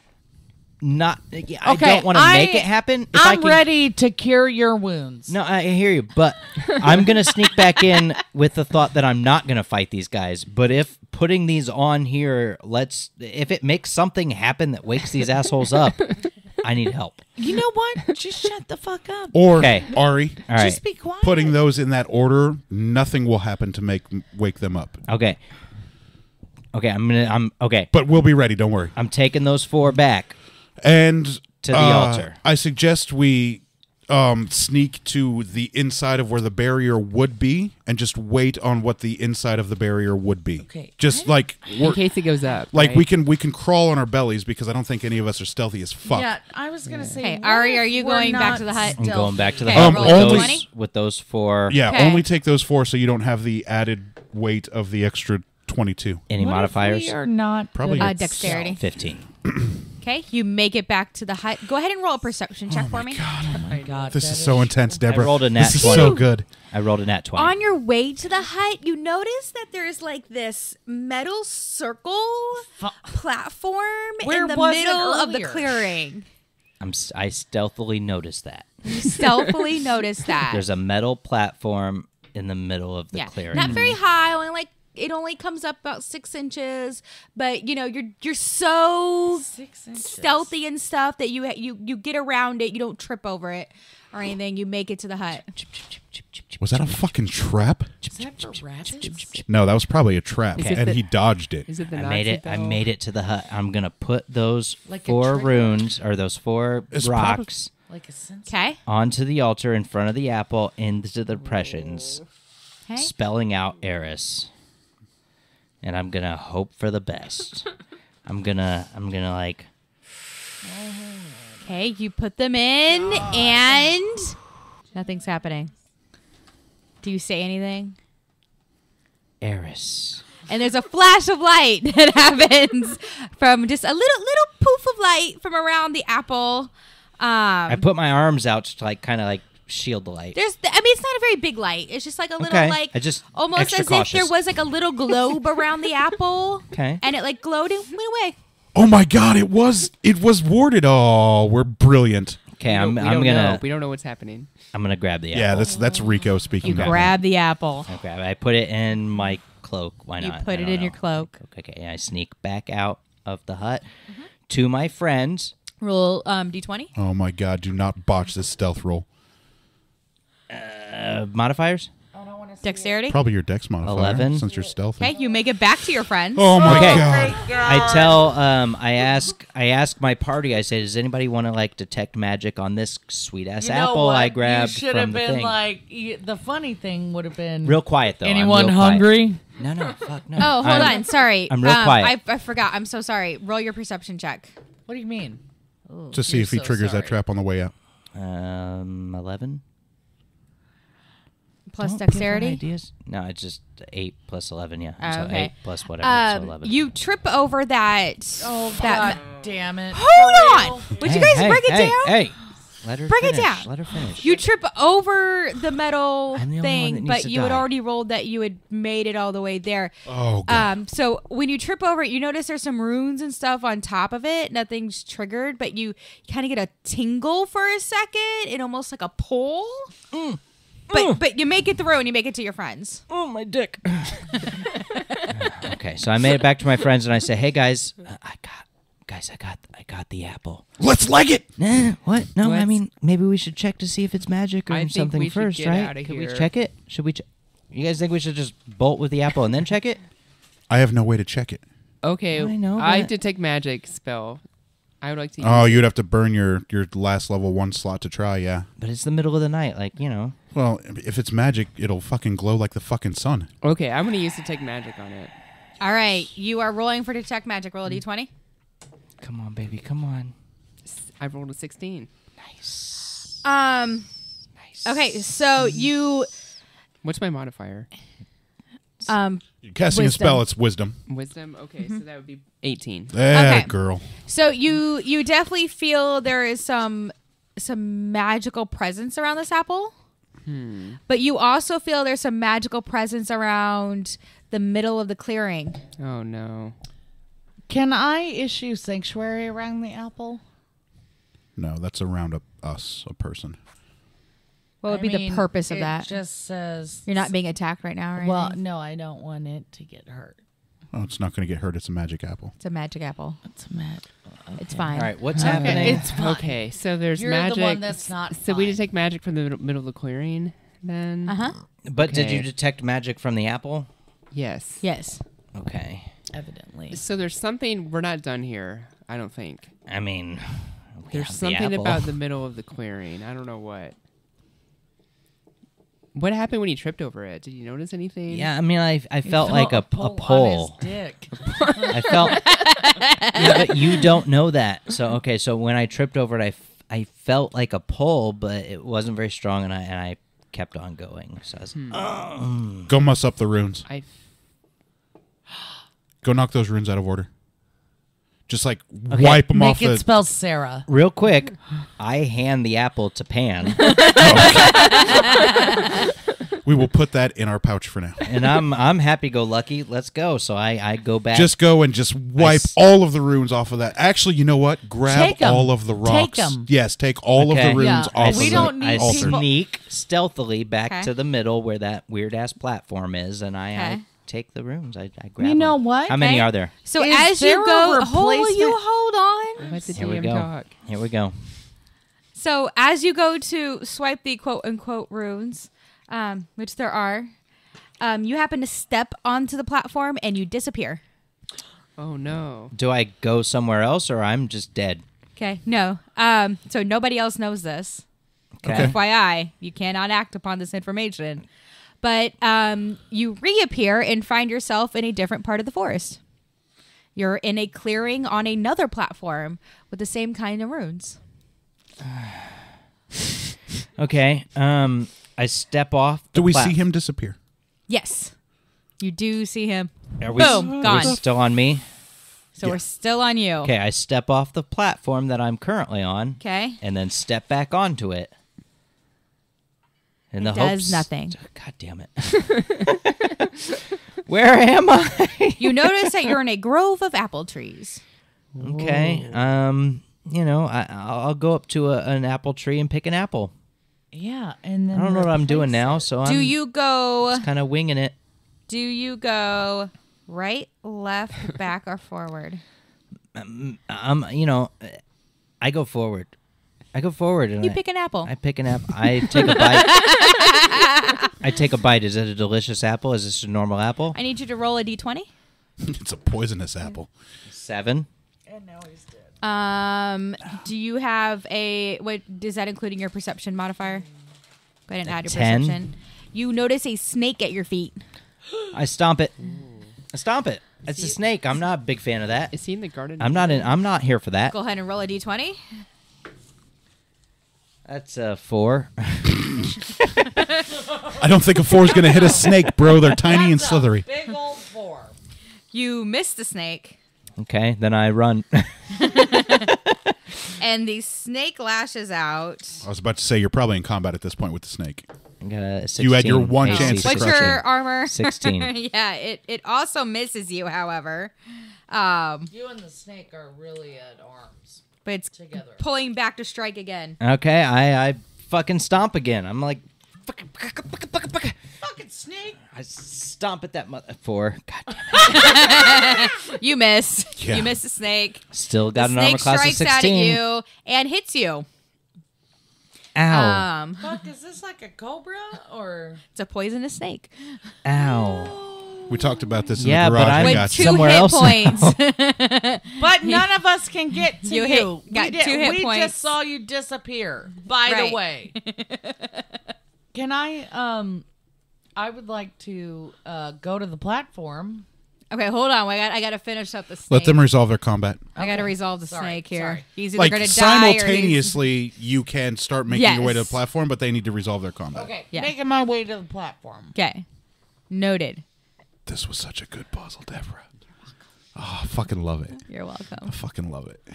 I Okay, don't want to make it happen. If I I'm can, ready to cure your wounds. No, I hear you, but I'm gonna sneak back in with the thought that I'm not gonna fight these guys. But if putting these on here, if it makes something happen that wakes these assholes up, I need help. You know what? Just shut the fuck up. Or, Okay. Ari, All right. Just be quiet. putting those in that order, nothing will happen to wake them up. Okay. Okay. I'm okay. But we'll be ready, don't worry. I'm taking those 4 back. And To the altar. I suggest we sneak to the inside of where the barrier would be and just wait on what the inside of the barrier would be. Okay. Just like In case it goes up. like right? we can crawl on our bellies, because I don't think any of us are stealthy as fuck. Yeah, I was gonna say. Hey, what Ari, if are you we're going back not to the hut? I'm stealthy? going back to the Okay, hut roll with, a those, 20. with those 4. Yeah, Okay. only take those 4 so you don't have the added weight of the extra 22. Any What if modifiers? we are not Probably good your- at dexterity. 15. Okay, you make it back to the hut. Go ahead and roll a perception check for me. Oh my god, This that is so intense, Deborah. rolled a nat This is 20. so good. I rolled a nat 20. On your way to the hut, you notice that there's like this metal circle platform Where in the was it middle of the earlier? clearing. I stealthily noticed that. You stealthily notice that. There's a metal platform in the middle of the yeah, clearing. not very high. Only like it only comes up about 6 inches. But you know you're so 6 inches. stealthy and stuff that you get around it. You don't trip over it or anything. You make it to the hut. Was that a fucking trap? Is that for rabbits? No, that was probably a trap, Is it and the- he dodged it. Is it the I Nazi made it. I bell? made it to the hut. I'm gonna put those Like a 4 trick? runes or those 4 It's rocks Like a sense. Okay. onto the altar in front of the apple into the depressions, Okay. spelling out Eris. And I'm gonna hope for the best. I'm gonna like Okay. You put them in and nothing's happening. Do you say anything? Eris. And there's a flash of light that happens from just a little poof of light from around the apple. I put my arms out to like kind of like shield the light. It's not a very big light. It's just like a little Okay. like I just almost extra as if there cautious. was like a little globe around the apple. Okay. And it like glowed and went away. Oh my god, it was warded. Oh, we're brilliant. Okay, We I'm don't know. gonna We don't know what's happening. I'm gonna grab the apple. Yeah, that's Rico speaking. now. Grab the apple. I grab it. I put it in my cloak. Why You not? put I it don't in your know. cloak. Okay, I sneak back out of the hut to my friends. Roll d20. Oh my god, do not botch this stealth roll. Modifiers? Dexterity. Probably your dex modifier 11. since you're stealthy. Okay, you make it back to your friends. Oh my Okay. god. I tell I ask my party. I say, does anybody want to like detect magic on this sweet ass You know apple what? I grabbed You should from have the been thing? like the funny thing would have been Real quiet though. I'm anyone real quiet. hungry? No, fuck no. Oh, hold I'm- on. Sorry. I'm real quiet. I forgot. I'm so sorry. Roll your perception check. What do you mean? To see You're if he so triggers sorry. that trap on the way out. 11. Plus Don't give her dexterity. Ideas? No, it's just 8 plus 11. Yeah. Oh, So okay. 8 plus whatever. So 11. You trip over that. Oh, that. God damn it. Hold on. Would you guys break it down? Hey, let her Break it finish. down. Let her finish. You trip over the metal I'm the only one that thing, needs but to you had die. already rolled that you had made it all the way there. Oh god. So when you trip over it, you notice there's some runes and stuff on top of it. Nothing's triggered, but you kind of get a tingle for a second and almost like a pull. But you make it through and you make it to your friends. Oh, my dick. Okay, so I made it back to my friends and I say, hey, guys, I guys, I got the apple. Let's leg it. Nah, what? No, I Let's- mean, maybe we should check to see if it's magic or I think something we should first, get right? outta Can we here. check it? Should we? You guys think we should just bolt with the apple and then check it? I have no way to check it. Okay, I know, I but- detect magic spell. I would like to use Oh, you'd have to burn your last level 1 slot to try, yeah. But it's the middle of the night, like, you know. Well, if it's magic, it'll fucking glow like the fucking sun. Okay, I'm going to use detect magic on it. All right, you are rolling for detect magic. Roll a d20. Come on, baby, come on. I rolled a 16. Nice. Nice. Okay, so you What's my modifier? You're casting Wisdom. a spell, it's wisdom. Wisdom? Okay, so that would be 18. There, Okay. girl. So you definitely feel there is some magical presence around this apple. But you also feel there's some magical presence around the middle of the clearing. Oh, no. Can I issue sanctuary around the apple? No, that's around a person. What would I be the mean, purpose of it that? just says You're not being attacked right now, right? Well, no, I don't want it to get hurt. Oh, it's not going to get hurt. It's a magic apple. It's a magic apple. It's mad. It's fine. All right, what's Okay. happening? It's fine. Okay, so there's You're the magic. one that's not So we fine. detect magic from the middle of the clearing, then? Uh-huh. But did you Okay. detect magic from the apple? Yes. Yes. Okay. Evidently. So there's something, we're not done here, I don't think. I mean, we There's have the something apple. about the middle of the clearing. I don't know what. What happened when you tripped over it? Did you notice anything? Yeah, I mean, I felt like a pull pole. on his dick. I felt. Yeah, but you don't know that. So okay, so when I tripped over it, I felt like a pull, but it wasn't very strong, and I kept on going. So I was, Go muss up the runes. I Go knock those runes out of order. Just like wipe them off Make it the... spell Sarah. real quick, I hand the apple to Pan, We will put that in our pouch for now. and I'm happy go lucky. Let's go. So I go back. Just go and just wipe all of the runes off of that. Actually, you know what? Grab Take 'em. all of the rocks. Take 'em. Yes, take all Okay. of the runes Yeah, off we of don't the need I altar. people- sneak stealthily back Okay. to the middle where that weird ass platform is, and I Okay. take the runes. I grab. You know them. what? How many Okay. are there? So Is as there you a go, replacement? hold on. let the Here we DM go. talk. Here we go. So as you go to swipe the quote unquote runes, which there are, you happen to step onto the platform and you disappear. Oh, no. Do I go somewhere else, or I'm just dead? Okay. No. So nobody else knows this. Okay. FYI, you cannot act upon this information. But you reappear and find yourself in a different part of the forest. You're in a clearing on another platform with the same kind of runes. Okay. I step off. The Do we see him disappear? Yes. You do see him. Are we, Boom, are gone. we still on me? So Yeah. we're still on you. Okay. I step off the platform that I'm currently on. Okay. And then step back onto it. In the does hopes, nothing. God damn it. Where am I? You notice that you're in a grove of apple trees. Okay. You know, I'll go up to an apple tree and pick an apple. Yeah, and then I don't know what I'm doing replace now, it. so Do I'm you go kind of winging it. right, left, back, or forward? You know, I go forward. And You pick an apple. I pick an apple. I take a bite. I take a bite. Is it a delicious apple? Is this a normal apple? I need you to roll a d20. It's a poisonous apple. 7. Do you have what is that including your perception modifier? Go ahead and add your 10. perception. You notice a snake at your feet. I stomp it. I stomp it. It's a snake. I'm not a big fan of that. Is he in the garden? I'm not here for that. Go ahead and roll a d20. That's a 4. I don't think a 4 is going to hit a snake, bro. They're tiny and slithery. Big old 4. You miss the snake, Okay, then I run. and the snake lashes out. I was about to say, you're probably in combat at this point with the snake. I got a 16 You had your one AC chance to What's crush your it. armor? 16. Yeah, it also misses you, however. You and the snake are really at arms But it's together. pulling back to strike again. Okay, I fucking stomp again. I'm like, Fucking snake. I stomp at that mother. 4. God damn it. You miss. Yeah. You miss the snake. Still got The an armor snake class of strikes 16. out at you and hits you. Ow. Fuck, is this like a cobra or? It's a poisonous snake. Ow. We talked about this in Yeah, the but garage. I'm I With got 2 somewhere hit else points. But none of us can get to You you. got we 2 hit we points. just saw you disappear. By Right. the way, can I would like to go to the platform. Okay, hold on. I got to finish up the snake. Let them resolve their combat. I got to Okay. resolve the Sorry, snake here. sorry. He's either Like going to die or he's... simultaneously, you can start making your way to the Yes. platform, but they need to resolve their combat. Okay, Yeah. making my way to the platform. Okay. Noted. This was such a good puzzle, Deborah. Oh, I fucking love it. You're welcome. I fucking love it.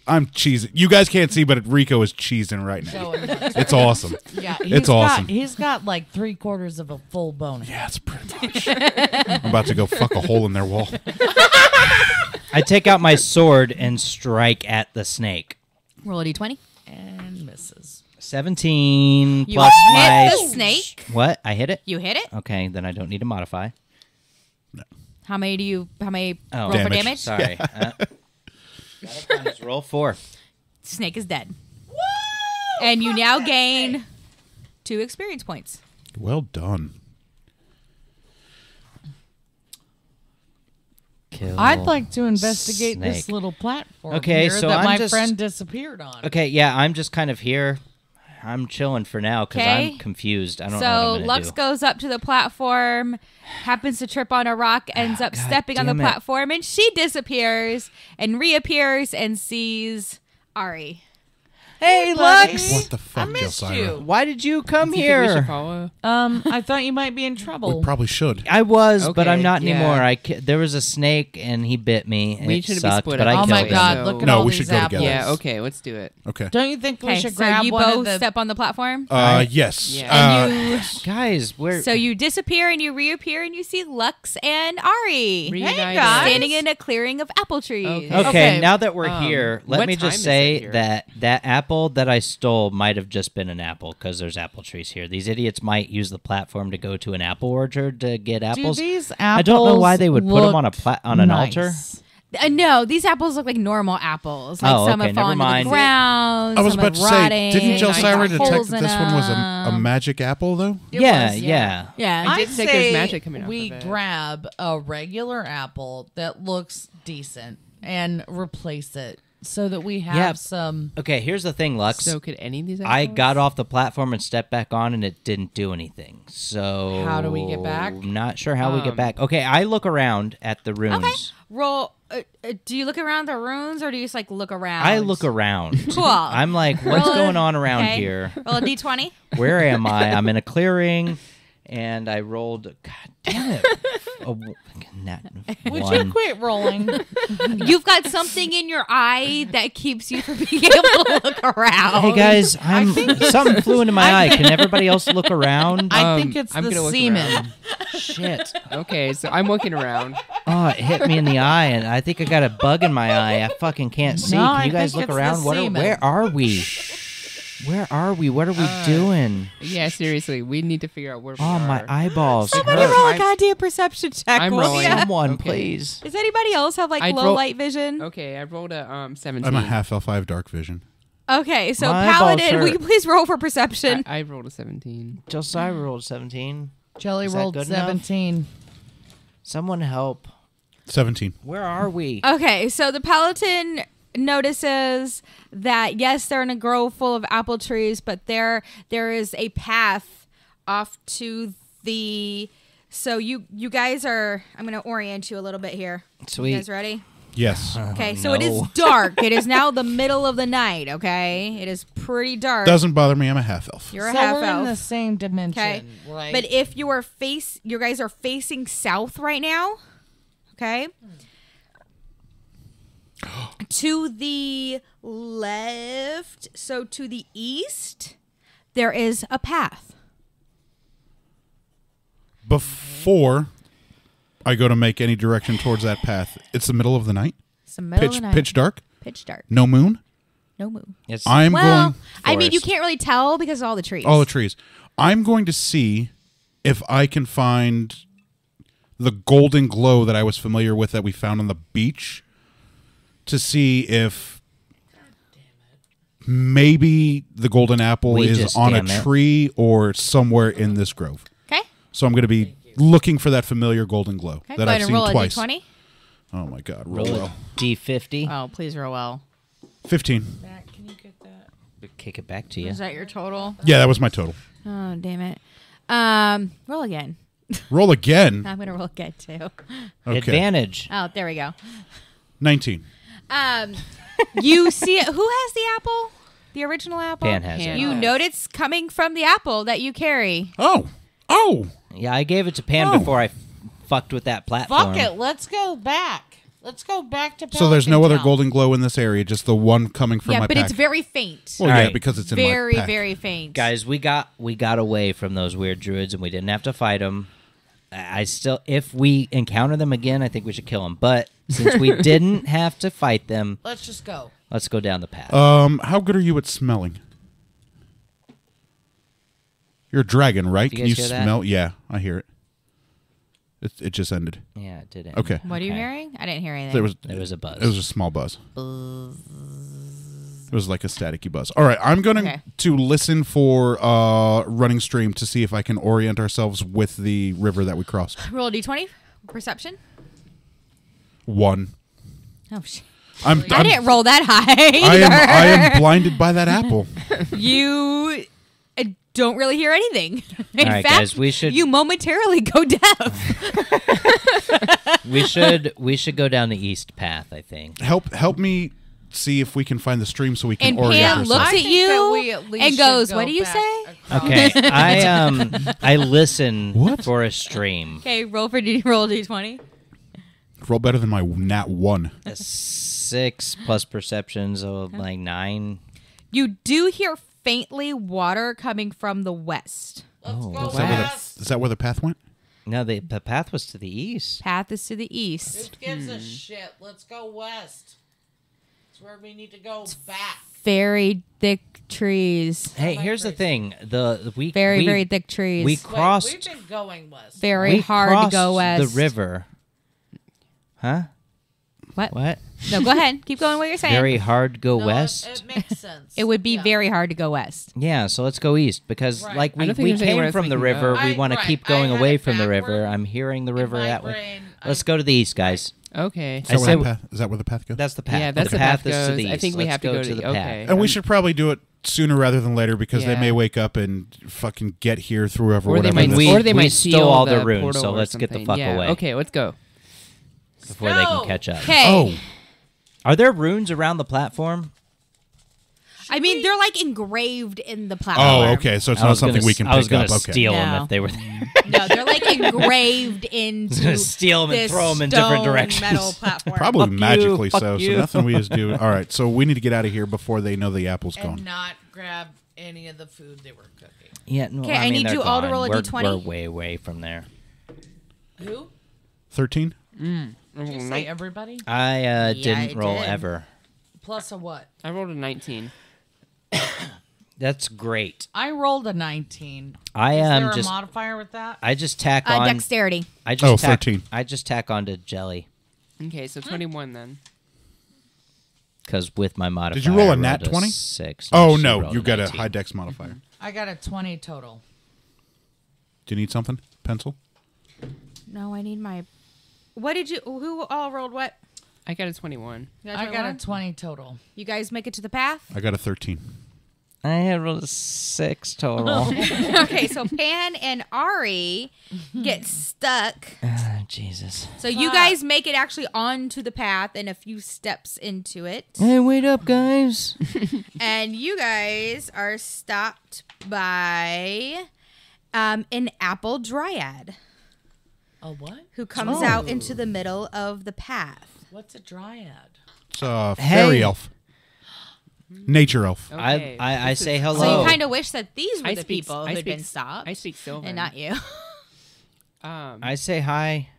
I'm cheesing. You guys can't see, but Rico is cheesing right now. Showing us. It's awesome. Yeah, It's awesome. He's got like 3/4 of a full bonus. Yeah, it's pretty much. I'm about to go fuck a hole in their wall. I take out my sword and strike at the snake. Roll a d20. And misses. 17 You plus hit my... the snake. What? I hit it? You hit it. Okay, then I don't need to modify. How many Oh. roll for Damage. damage? Sorry. Roll 4. Snake is dead. And you now gain 2 experience points. Well done. Kill. I'd like to investigate this snake. little platform Okay, here so that I'm my just- friend disappeared on. Okay, yeah, I'm just kind of here. I'm chilling for now because Okay. I'm confused. I don't know So what I'm gonna Lux do. goes up to the platform, happens to trip on a rock, ends up God stepping on the damn it. platform, and she disappears and reappears and sees Ari. Hey, buddy. Lux. What the fuck, I missed Josiah? you. Why did you come Do you think we should here? follow? I thought you might be in trouble. We probably should. I was, but Okay, I'm not yeah. anymore. There was a snake and he bit me. And We it should be sucked, split but up. I Oh my killed God! him. Look at No, all we these should go apples. together. Yeah, okay, let's do it. Okay. Don't you think we Okay, should so grab you one of both the? step on the platform. Yes. Yeah. And Guys, we're So you disappear and you reappear and you see Lux and Ari Reunited. guys. standing in a clearing of apple trees. Okay. okay. Okay, Now that we're um, here, let what me time just is say it here? that apple that I stole might have just been an apple because there's apple trees here. These idiots might use the platform to go to an apple orchard to get Do apples. these apples? I don't know why they would put them on look an nice? altar. No, these apples look like normal apples. Like Oh, some okay, have never fallen to the mind. ground. I was some about to have say, rotting, didn't got Josiah detect holes that in this one was a them. magic apple, though? It Yeah, was, yeah. Yeah. I did I'd think there's say magic coming off we of it. grab a regular apple that looks decent and replace it so that we have Yeah. some. Okay, here's the thing, Lux. So could any of these apples? I got off the platform and stepped back on, and it didn't do anything. So How do we get back? Not sure how we get back. Okay, I look around at the runes. Okay. Roll. Do you look around the runes or do you just like look around? I look around. Cool. I'm like, what's Roll a- going on around okay. here? Roll a d20. Where am I? I'm in a clearing, and I rolled. God damn it! Would you One. quit rolling? You've got something in your eye that keeps you from being able to look around. Hey guys, something flew into my eye. Can everybody else look around? I think it's I'm the gonna look semen. around. Shit! Okay, so I'm looking around. Oh, it hit me in the eye, and I think I got a bug in my eye. I fucking can't see. No, Can I you guys think look it's the around? semen. Where are we? Where are we? What are we doing? Yeah, seriously, we need to figure out where we Oh, are. my eyeballs Somebody hurt. roll a I'm- goddamn perception check. I'm will rolling. ya? Someone, Okay. please. Does anybody else have like I'd low roll- light vision? Okay, I rolled a 17. I'm a half elf. I have dark vision. Okay, so My eyeballs Paladin, will hurt. you please roll for perception? I rolled a 17. Josiah rolled 17. Jelly Is that rolled good enough? 17. Someone help. 17. Where are we? Okay, so the Paladin notices that yes, they're in a grove full of apple trees, but there is a path off to the. So you guys are. I'm going to orient you a little bit here. Sweet. You guys ready? Yes. Okay, so it is no. dark. It is now the middle of the night. Okay, it is pretty dark. Doesn't bother me. I'm a half elf. You're a So half we're in the elf. same dimension, Okay, right? but if you guys are facing south right now. Okay. To the left, so to the east, there is a path. Before I go to make any direction towards that path, it's the middle of the night. It's the middle of the night. Pitch dark. Pitch dark. No moon. No moon. It's I'm Well, going. I mean, you forest. can't really tell because of all the trees. All the trees. I'm going to see if I can find the golden glow that I was familiar with that we found on the beach to see if maybe the golden apple We is just on a damn it. tree or somewhere in this grove. Okay. So I'm going to be looking for that familiar golden glow Okay. that Go ahead I've and seen roll twice. a d20. Oh my God, roll Roll well. a D50. Oh, please roll well. 15. Back, can you get that? Kick it back to you. Is that your total? Yeah, that was my total. Oh, damn it. Roll again. Roll again. I'm gonna roll again too. Okay. Advantage. Oh, there we go. 19. You see it. Who has the apple? The original apple. Pan has it. You note it's coming from the apple that you carry. Oh. Yeah, I gave it to Pan Oh. before I fucked with that platform. Fuck it. Let's go back. Let's go back to So there's no Pelican other Town. golden glow in this area, just the one coming from Yeah, my but pack. it's very faint. Well, All yeah, right. because it's in Very, my pack. very faint. Guys, we got away from those weird druids and we didn't have to fight them. I still, if we encounter them again, I think we should kill them. But since we didn't have to fight them, Let's just go. let's go down the path. How good are you at smelling? You're a dragon, right? You Can guys you hear that? smell? Yeah, I hear it. It just ended. Yeah, it did. Okay. What are you Okay. hearing? I didn't hear anything. There was a buzz. It was a small buzz. It was like a staticky buzz. All right, I'm going Okay. to listen for running stream to see if I can orient ourselves with the river that we crossed. Roll a d20. Perception. 1. Oh shit. I I didn't roll that high. I am blinded by that apple. You don't really hear anything. In All right, fact, guys, we should- you momentarily go deaf. we should go down the east path, I think. Help me see if we can find the stream so we can And orient Pam ourselves. looks I at think that we you at least and should goes, go "What do you back say?" across. Okay, I listen for a stream. Okay, roll a d20. Roll better than my nat 1. A 6 plus perceptions of like 9. You do hear faintly water coming from the west. Let's go Is that, where west. is that where the path went? No, the path was to the east. Path is to the east. Who gives a shit? Let's go west. It's where we need to go back. Very thick trees. Hey, here's the thing. We Very thick trees. We Wait, crossed. we've been going west. Very we hard to crossed go west. the river. Huh? What? What? No, go ahead. Keep going what you're saying. Very hard to go No, west. It makes sense. It would be Yeah. very hard to go west. Yeah, so let's go east because Right. like I we don't think there's anywhere came else from we the can river, go. we want to Right, keep I going had away it from the river. backward I'm hearing the in river my that way. brain. Let's go to the east, guys. Okay. Is that, say- where the path goes? That's the path. Yeah, that's the the path is to goes. the I east. think we Let's have to go to the the- path. okay. And we should probably do it sooner rather than later because they Yeah. may wake up and fucking get here through whoever. Or they whatever might, this- or they we might stole seal all the the runes, portal so or let's get the something. fuck Yeah. away. Okay, let's go. Before they can go. catch up. Okay. Oh, Are there runes around the platform? I mean, they're like engraved in the platform. oh, okay. So it's I not was something gonna we s- can I was pick gonna up. Okay. steal them No. if they were there. No, they're like engraved into Steal 'em and this throw 'em in different stone directions. Metal platform. Probably Fuck you, magically fuck so. you. So nothing we just do. All right. So we need to get out of here before they know the apple's and gone. not grab any of the food they were cooking. Yeah, no, Okay, I I mean, need they're you all to gone. roll a We're- d20. We're way away from there. Who? 13. Did you say everybody? I Yeah, didn't I roll did. ever. Plus a what? I rolled a 19. That's great. I rolled a 19. I Is am there a just. modifier with that? I just tack on. Dexterity. I just tack, 13. I just tack onto jelly Okay, so 21 then. because with my modifier. Did you roll a I nat rolled 20? 6. Oh she no, rolled you got a 19. high dex modifier. I got a 20 total. Do you need something? Pencil? No, I need my. What did you? Who all rolled what? I got a 21. You guys I rolled got a one? 20 total. You guys make it to the path. I got a 13. I had rolled a 6 total. Okay, so Pan and Ari get stuck. Ah, Jesus. So you guys make it actually onto the path and a few steps into it. Hey, wait up, guys. And you guys are stopped by an apple dryad A what? who comes out into the middle of the path. What's a dryad? It's a fairy Hey. elf. Nature elf. Okay, I this is- say hello. So you kind of wish that these were I the speak- people I who'd speak- been stopped I speak Sylvan. and not you. I say hi.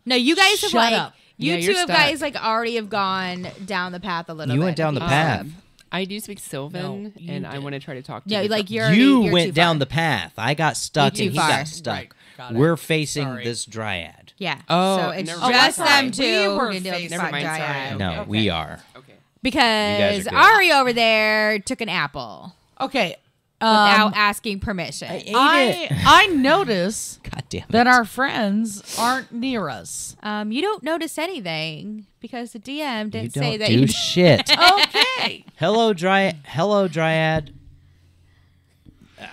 No, you guys have Shut like up. you Yeah, two you're have stuck. guys like already have gone down the path a little You bit. went down the You- path. I do speak Sylvan, you and I did. want to try to talk to Yeah, the- like you're You already, you're went too down far. the path. I got stuck You're and too he far. got stuck. Right, got it. We're facing Sorry. this dryad. Yeah. Oh, so it's never mind. just Sorry. them two. We were who can deal with facing- Never mind, sorry. Dryad. No, Okay. we are. Okay. Because good. Ari over there took an apple Okay. without asking permission. I notice God damn it. that our friends aren't near us. You don't notice anything because the DM you didn't don't say that do you. shit. Okay. Hello, Dryad.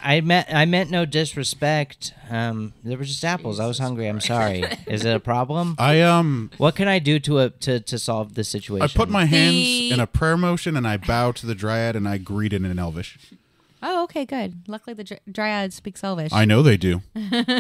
I meant no disrespect. There were just apples. I was hungry. I'm sorry. Is it a problem? What can I do to solve this situation? I put my hands in a prayer motion and I bow to the Dryad and I greet it in Elvish. Oh, okay, good. Luckily, the Dryad speaks Elvish. I know they do.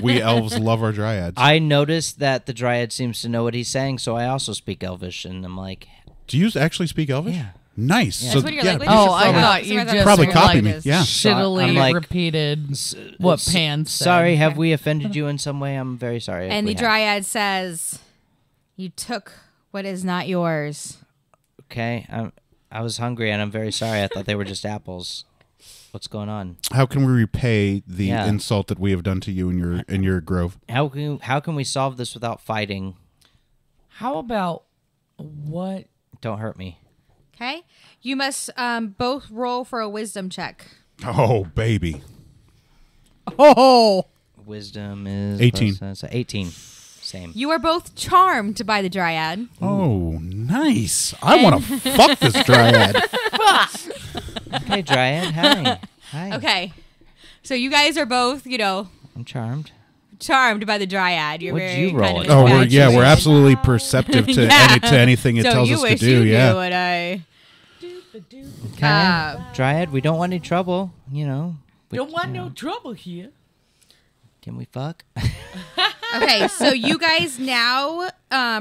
We elves love our Dryads. I noticed that the Dryad seems to know what he's saying, so I also speak Elvish, and I'm like, Do you actually speak Elvish? Yeah. Nice. That's So, when you're yeah, like, wait, Oh, you should I probably- thought you somewhere just probably like copy me. this. Yeah. shittily I'm like- repeated what Pan said. sorry, have we offended you in some way? I'm very sorry. if And we the have. Dryad says, "You took what is not yours." Okay, I was hungry, and I'm very sorry. I thought they were just apples. What's going on? How can we repay the Yeah. insult that we have done to you in your grove? How can we solve this without fighting? How about what? Don't hurt me. Okay, you must both roll for a wisdom check. Oh, baby. Oh, Wisdom is 18. So 18. Same. You are both charmed by the Dryad. Oh, nice. I want to fuck this Dryad. Okay, Dryad. Hi. Hi. Okay, so you guys are both, I'm charmed. charmed by the Dryad. You're What'd very you roll kind of it? Oh, we're infatuated. absolutely perceptive to Yeah. to anything it so tells you us to wish do. you Yeah. knew what I. Okay. Dryad, we don't want any trouble. don't want no trouble here. Can we fuck? Okay, so you guys now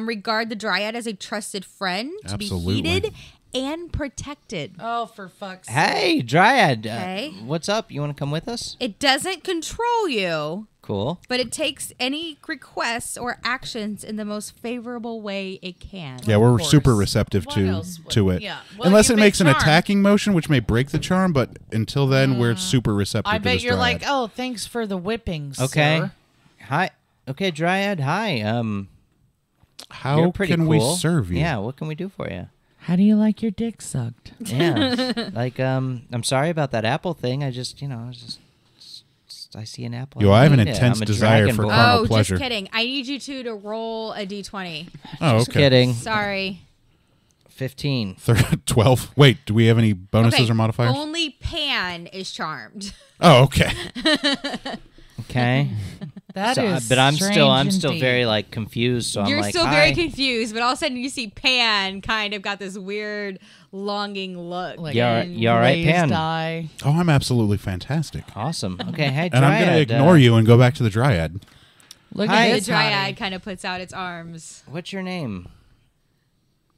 regard the Dryad as a trusted friend to Absolutely. be heeded and protected. Oh, for fuck's sake. Hey, Dryad. Okay. What's up? You want to come with us? It doesn't control you, Cool. but it takes any requests or actions in the most favorable way it can. Yeah, we're course. super receptive What to else would- it. yeah. Well, Unless you it make makes an charm. attacking motion, which may break the charm, but until then, we're super receptive I to bet this you're Dryad. like, oh, thanks for the whippings. Okay. Sir. Hi. Okay, Dryad. Hi. How You're pretty can cool. we serve you? Yeah. What can we do for you? How do you like your dick sucked? Yeah. I'm sorry about that apple thing. I just, I see an apple. Yo, I have an eat it. intense I'm a desire dragon for boy. carnal Oh, pleasure. just kidding. I need you two to roll a d20. Oh, Just okay. kidding. Sorry. 15. 12. Wait, do we have any bonuses Okay, or modifiers? only Pan is charmed. Oh, okay. Okay. That So, is but I'm strange still indeed. very like confused. So You're I'm like, still hi. very confused, but all of a sudden you see Pan kind of got this weird longing look. Like You all right- you all right, glazed Pan? eye. Oh, I'm absolutely fantastic. Awesome. Okay. Hey, Dryad. And I'm going to ignore you and go back to the Dryad. Look Hi. at The this Dryad hottie. kind of puts out its arms. What's your name?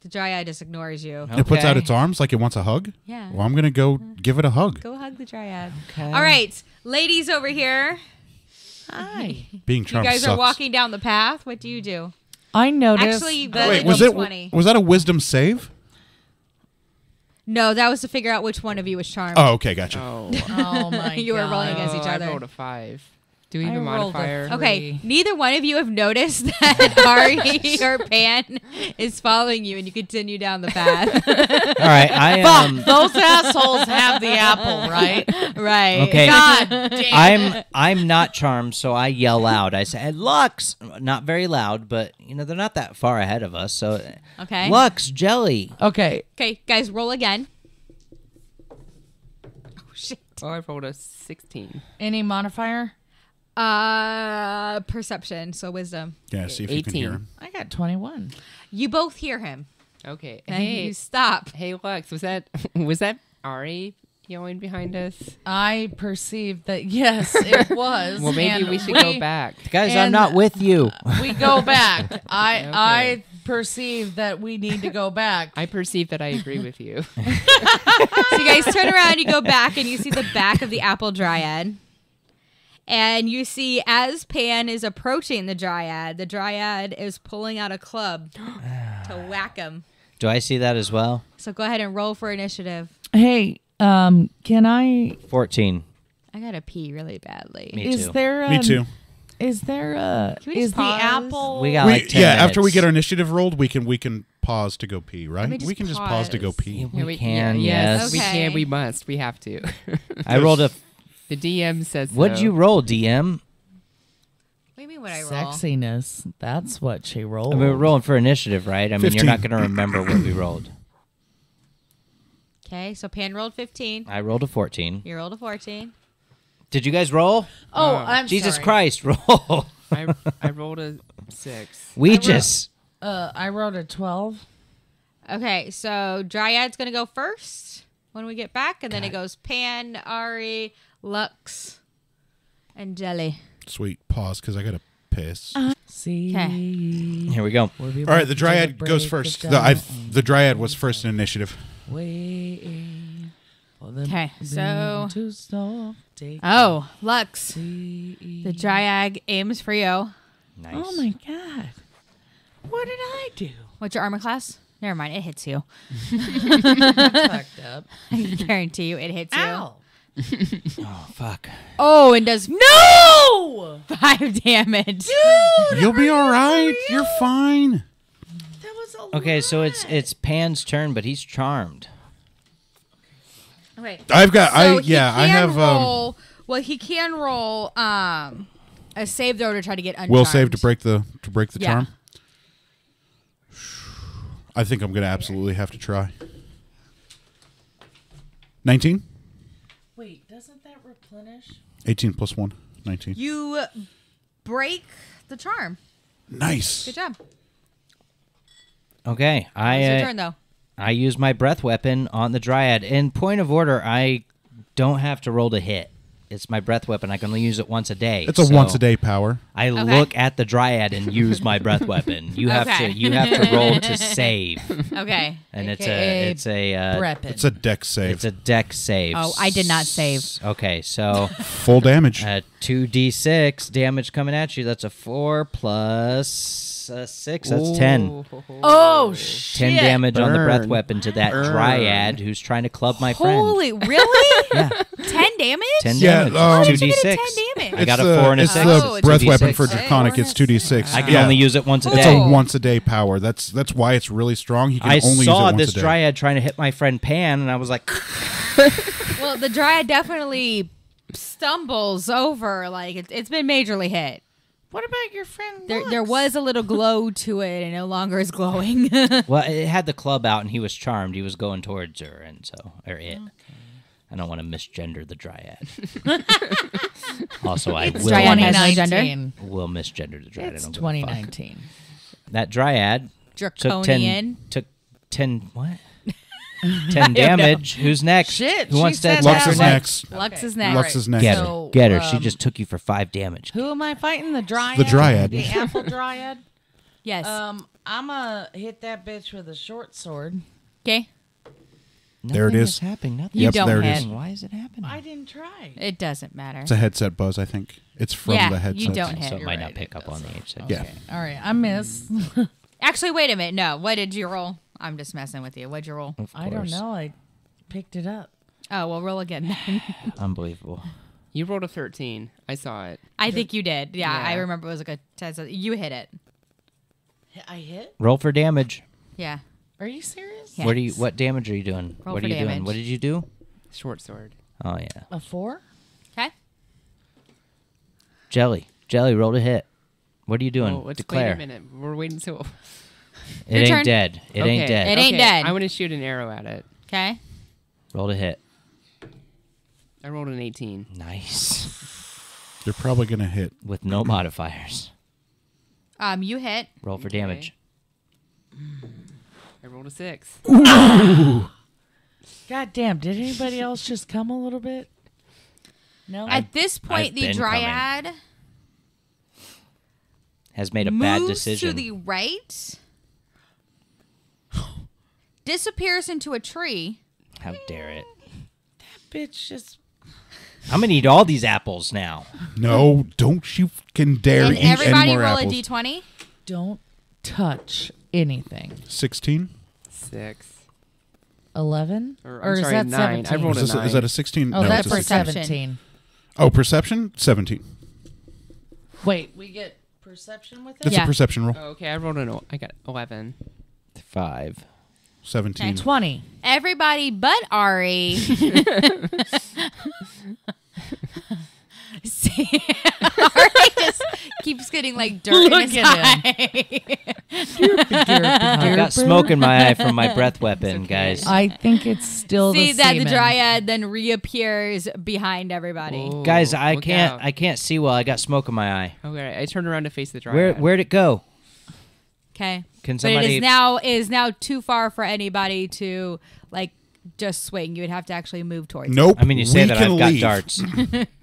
The Dryad just ignores you. It puts out Okay. its arms like it wants a hug? Yeah. Well, I'm going to go give it a hug. Go hug the Dryad. Okay. All right, ladies over here. Hi. Being You charmed guys sucks. are walking down the path. What do you do? I noticed. Actually, that- roll Wait, a was d20. was that a wisdom save? No, that was to figure out which one of you was charmed. Oh, okay, gotcha. Oh. Oh my You were rolling God. against each other. I rolled a 5. Do we have I a rolled a modifier? three. Okay, neither one of you have noticed that Ari or Pan is following you, and you continue down the path. All right. I Fuck, those assholes have the apple, right? Right. Okay. God damn. I'm not charmed, so I yell out. I say, "Lux!" Not very loud, but they're not that far ahead of us. So, Okay. Lux jelly. Okay. Okay, guys, roll again. Oh shit. Oh, I rolled a 16. Any modifier? Perception, so wisdom. Yeah, see if you can hear 18. him. I got 21. You both hear him. Okay. And Hey, you stop. hey, Lex, was that Ari yelling behind us? I perceived that, yes, it was. Well, maybe and we should go back. Guys, I'm And- not with you. We go back. I Okay. perceive that we need to go back. I perceive that I agree with you. So you guys turn around, you go back, and you see the back of the apple Dryad. And you see, as Pan is approaching the Dryad is pulling out a club to whack him. Do I see that as well? So go ahead and roll for initiative. Hey, can I? 14. I gotta pee really badly. Me Is too. there? Me too. Is there a Can we just is the pause? apple? We got like 10 minutes. After we get our initiative rolled, we can pause to go pee, right? me just We can just pause to go pause. pee. We can, yes. We Okay. can, we must, we have to. I rolled a. The DM says What'd so. you roll, DM? What do you mean what I roll? Sexiness. That's what she rolled. I mean, we're rolling for initiative, right? I mean, 15. you're not going to remember what we rolled. Okay, so Pan rolled 15. I rolled a 14. You rolled a 14. Did you guys roll? Oh, I'm Jesus sorry. Christ, roll. I rolled a 6. We just. I wrote a 12. Okay, so Dryad's going to go first when we get back, and then it goes Pan, Ari, Lux, and Jelly. Sweet. Pause because I got to piss. See. Here we go. All right, the Dryad goes first. The Dryad was first in initiative. Waiting for the Okay, so- to stop, take Oh, Lux. the The Dryad aims for you. Nice. Oh my god. What did I do? What's your armor class? Never mind, it hits you. Fucked up. I guarantee you it hits Ow. Oh, fuck. you. Oh, and does No! 5 damage. You'll be all right. You're fine. That was a Okay, so lot. it's Pan's turn, but he's charmed. Okay. I've got. So I have. Roll, well, he can roll a save throw to try to get uncharmed. Will save to break the Yeah. charm. I think I'm gonna absolutely have to try. 19, Wait, doesn't that replenish? 18 plus 1, 19. You break the charm. Nice. Good job. Okay, It's your turn, though. I use my breath weapon on the Dryad. In point of order, I don't have to roll to hit. It's my breath weapon. I can only use it once a day. It's a so once a day power. I look at the Dryad and use my breath weapon. You have Okay. to roll to save, Okay. and AKA it's a Breppin'. It's a deck save. it's a deck save. Oh, I did not save. Okay, so Full damage. 2d6 damage coming at you. That's a 4 plus 6. That's 10. Oh, shit. 10 damage on the breath Burn. weapon to that Dryad who's trying to club my friend. Holy, really? Yeah, 10 damage? 10 Yeah, damage. How did you 2d6. get a 10 damage? I got It's a 4 and a it's 6. the Oh, it's breath 2d6. weapon for Hey, Draconic. four It's and a 2d6. I can Yeah. only use it once a It's day. a once a day power. That's why it's really strong. He can I only use it saw once this a day. Dryad trying to hit my friend Pan, and I was like, Well, the Dryad definitely stumbles over. Like, it's been majorly hit. What about your friend There was a little glow to it, and no longer is glowing. well, it had the club out, and he was charmed. He was going towards her, and so, or it. I don't want to misgender the Dryad. Also, I It's will, Dryad has no 2019. will misgender the Dryad. I It's don't give a fuck. 2019. That Dryad took 10, Draconian. took 10, what? 10 damage. Who's next? Shit, Who wants she to said Lux that is one. next. Lux is Okay. next. Lux is next. Get So, her. Get her. She um, just took you for 5 damage. Who am I fighting? The Dryad? The Dryad. The Apple Dryad? Yes. I'm gonna hit that bitch with a short sword. Okay. There it Nothing is. happening. Nothing. You Yep, don't there it hit. is. Why is it happening? I didn't try. It doesn't matter. It's a headset buzz, I think. It's from Yeah, the headset. you don't hit. So it You're might right, not pick it up on the H6. Yeah. Okay. All right. I miss. Actually, wait a minute. No. What did you roll? I'm just messing with you. What'd you roll? Of I don't course. know. I picked it up. Oh, well, roll again. then. Unbelievable. You rolled a 13. I saw it. I think you did. Yeah, I Yeah. remember it was like a test. You hit it. I hit? Roll for damage. Yeah. Are you serious? Yeah. What are you? Yes. What damage are you doing? Roll what for are you doing? damage. What did you do? Short sword. Oh yeah. A 4? Okay. Jelly. Jelly. Roll to hit. What are you doing? Oh, let's Declare. wait a minute. We're waiting till. It Your ain't turn. dead. It Okay. ain't dead. It ain't Okay, dead. I want to shoot an arrow at it. Okay. Roll to hit. I rolled an 18. Nice. They're probably going to hit. With no modifiers. You hit. Roll for Okay. damage. I rolled a 6. God damn. Did anybody else just come a little bit? No? At this point, I've the been Dryad Has made a moves bad decision. to the right, disappears into a tree. How dare it? bitch just. I'm gonna eat all these apples now. No, don't you fucking dare And eat any everybody more roll apples. a d20. Don't touch anything. 16? 6. 11? Or, Or I'm is sorry, that 9. 17? I rolled a Is 9. that a 16? Oh, no, that's it's a for 16. perception. 17. Oh, perception? 17. Wait, we get perception with it? It's a perception roll. Oh, okay, I got 11. 5. 17. 20. Everybody but Ari. See, Ari just keeps getting like dirt in his eye. I got smoke in my eye from my breath weapon, guys. I think it's still See the that the semen. dryad then reappears behind everybody. Ooh, Guys, I look can't out. I can't see well. I got smoke in my eye. Okay, I turned around to face the dryad. Where'd it go? Okay, Can but it somebody is now too far for anybody to like just swing. You would have to actually move towards. Nope. I mean, you say we that can I've got leave. darts.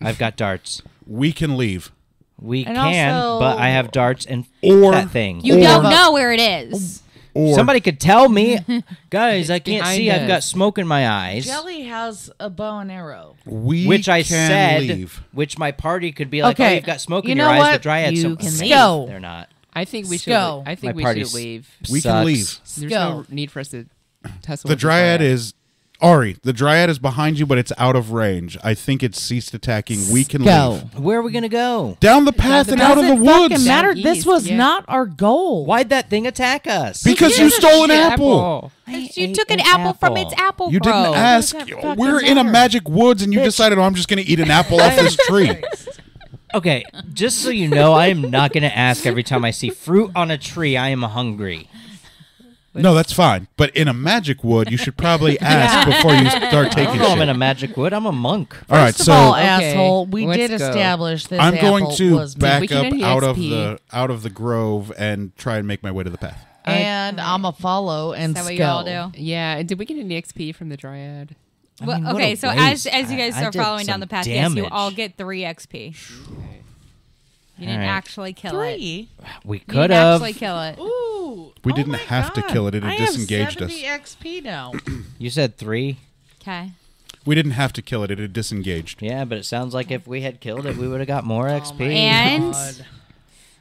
I've got darts. We can leave. We And can, also- but I have darts and Or- that thing. You Or- don't know where it is. Or Somebody could tell me. Guys, I can't Behind see. I've got us. smoke in my eyes. Jelly has a bow and arrow. we Which I can said, leave. which my party could be like, oh, Okay, you've got smoke you in your know eyes. The what? dryad. You can leave. Go. They're not. I think we should. Go. I think My we party's- should leave. We can Sucks. leave. There's Go. no need for us to tussle. The with dryad is Ari. The dryad is behind you, but it's out of range. I think it's ceased attacking. We can Go. leave Where are we gonna go? down the path and out of the Doesn't fucking woods matter. Down This east, was yeah. not our goal. Why'd that thing attack us? because you stole an apple. You took an apple from its apple You grove. didn't ask. Doesn't fucking We're in a matter. magic woods, and you decided, oh, I'm just going to eat an apple off this tree. Okay, just so you know, I am not gonna ask every time I see fruit on a tree. I am hungry. No, that's fine. But in a magic wood, you should probably ask before you start I taking don't know I'm in shit. a magic wood. I'm a monk. All right, First of so all, Okay, asshole, we let's did go. establish this I'm going apple to was back We can up get any out XP. of the grove and try and make my way to the path. and I'm a follow and Is that what sco. you all do? Yeah. And did we get any XP from the dryad? I Well, mean, what okay, a so waste. as you guys I are did following down some the path, yes, you damage. all get 3 XP. You didn't All right. actually kill it. 3. We You could didn't have. actually kill it. Ooh. We oh didn't my have to God. kill it. It had I disengaged have us. 70 XP now. You said 3. Okay. We didn't have to kill it. It had disengaged. Yeah, but it sounds like if we had killed it, we would have got more XP. And God.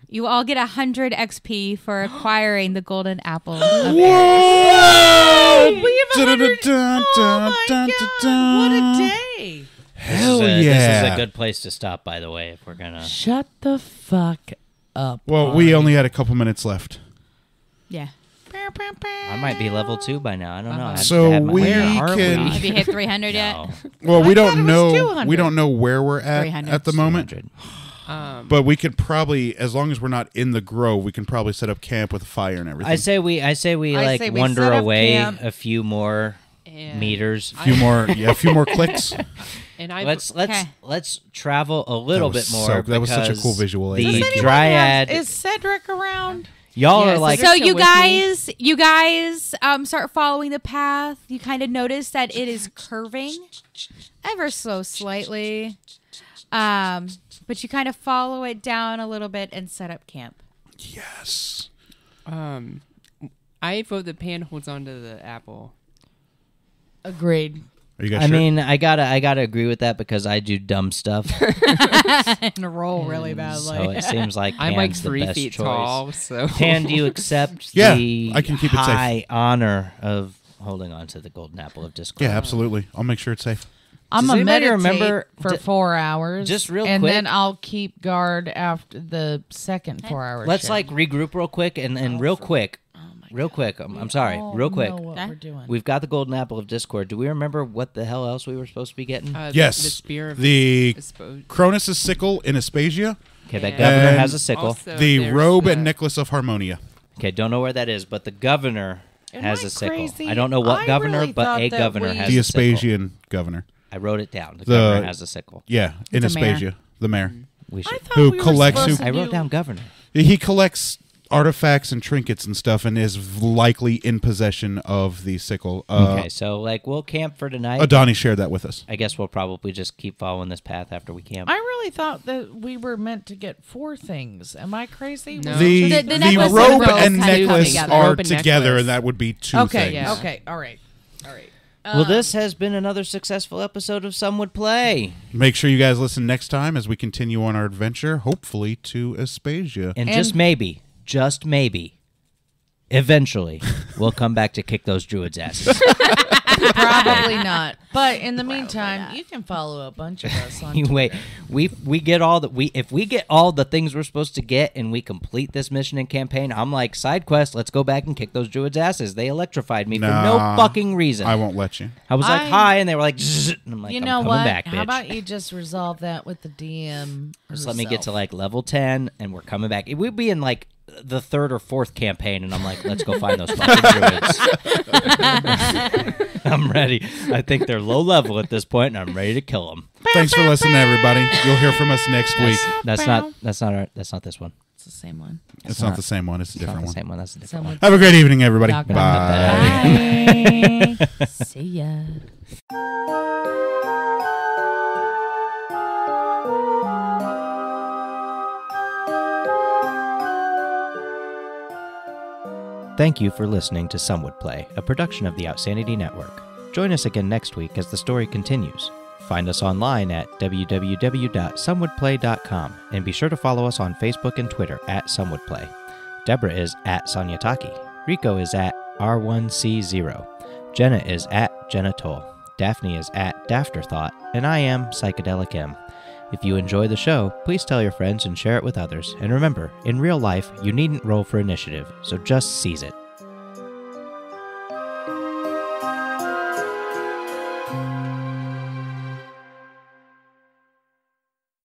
you all get 100 XP for acquiring the golden apple. Whoa! We have 100. Dun-dun-dun, Oh my dun, God. dun, dun. What a day. Hell This is yeah. a good place to stop, by the way, if we're gonna. Shut the fuck up. Well, we only had a couple minutes left. Yeah. I might be level 2 by now. I don't know. I have to So have my- we Where are can- Have you hit 300 yet? No. Well, we I thought don't it was know. 200. We don't know where we're at 300. at the moment. 200. But we could probably, as long as we're not in the grove, we can probably set up camp with a fire and everything. I say we I like say we wander set up away camp. a few more And meters. a few more, a few more clicks. And I Let's travel a little That was bit more. so- that was such a because cool visual aid. The Does anyone dryad. Is Cedric around? Y'all Yes, are like. So Still you with guys start following the path. You kind of notice that it is curving ever so slightly. But you kind of follow it down a little bit and set up camp. Yes. I vote that Pan holds on to the apple. Agreed. Are you guys I sure? mean, I gotta agree with that because I do dumb stuff. And roll really badly. So it seems like I'm like Pan's the 3 best feet choice. tall, so Pan, do you accept Yeah, the I can keep it safe. high honor of holding on to the golden apple of discord? Yeah, absolutely. I'll make sure it's safe. I'm Does a anybody meditate remember- for d- 4 hours. just real and quick- then I'll keep guard after the second 4 hours. Let's like regroup real quick and real quick. Real quick. I'm sorry. Real quick. Know what Okay. we're doing. We've got the golden apple of discord. Do we remember what the hell else we were supposed to be getting? Yes. The spear of The Espo- Cronus' sickle in Aspasia, Okay, that and governor And has a sickle. also the there's robe the- and necklace of Harmonia. Okay, don't know where that is, but the governor Am has I a sickle. crazy? I don't know what I governor, really but thought a that governor we- has The a sickle. Aspasian governor. I wrote it down. The The- governor has a sickle. Yeah, in The mayor. Aspasia, the mayor. We should. Who collects- supposed who- to I wrote do- down governor. He collects artifacts and trinkets and stuff and is likely in possession of the sickle. Okay, so like we'll camp for tonight. Adani shared that with us. I guess we'll probably just keep following this path after we camp. I really thought that we were meant to get 4 things. Am I crazy? No. The, The the, necklace and robe robe and kind of come necklace together. are Robe and together, necklace. and that would be 2 Okay. things. Yeah. Okay. All right. All right. Well, this has been another successful episode of Some Would Play. Make sure you guys listen next time as we continue on our adventure, hopefully to Aspasia. And just maybe, eventually we'll come back to kick those druids' asses. Probably not. But in the meantime, you can follow a bunch of us on You wait, Twitter. we get all the if we get all the things we're supposed to get and we complete this mission and campaign, I'm like, side quest, let's go back and kick those druids' asses. They electrified me for no fucking reason. I won't let you. I was like, hi, and they were like, zzz, and I'm like, You I'm know coming what? back, bitch. How about you just resolve that with the DM? Just let me get to herself? like level 10 and we're coming back. We'd be in like the third or fourth campaign and I'm like, let's go find those fucking druids. I'm ready. I think they're low level at this point and I'm ready to kill them. Thanks for listening, everybody. You'll hear from us next week. That's not this one. It's the same one. It's not the same one. It's a It's not different the one. same one. That's a different one. Someone- Have a great evening, everybody. Knock on Bye. the Bye. See ya. Thank you for listening to Some Would Play, a production of the Outsanity Network. Join us again next week as the story continues. Find us online at www.somewouldplay.com and be sure to follow us on Facebook and Twitter at SomeWouldPlay. Deborah is at Sonyataki. Rico is at R1C0. Jenna is at Jenna Toll. Daphne is at Dafterthought. And I am Psychedelic M. If you enjoy the show, please tell your friends and share it with others. And remember, in real life, you needn't roll for initiative, so just seize it.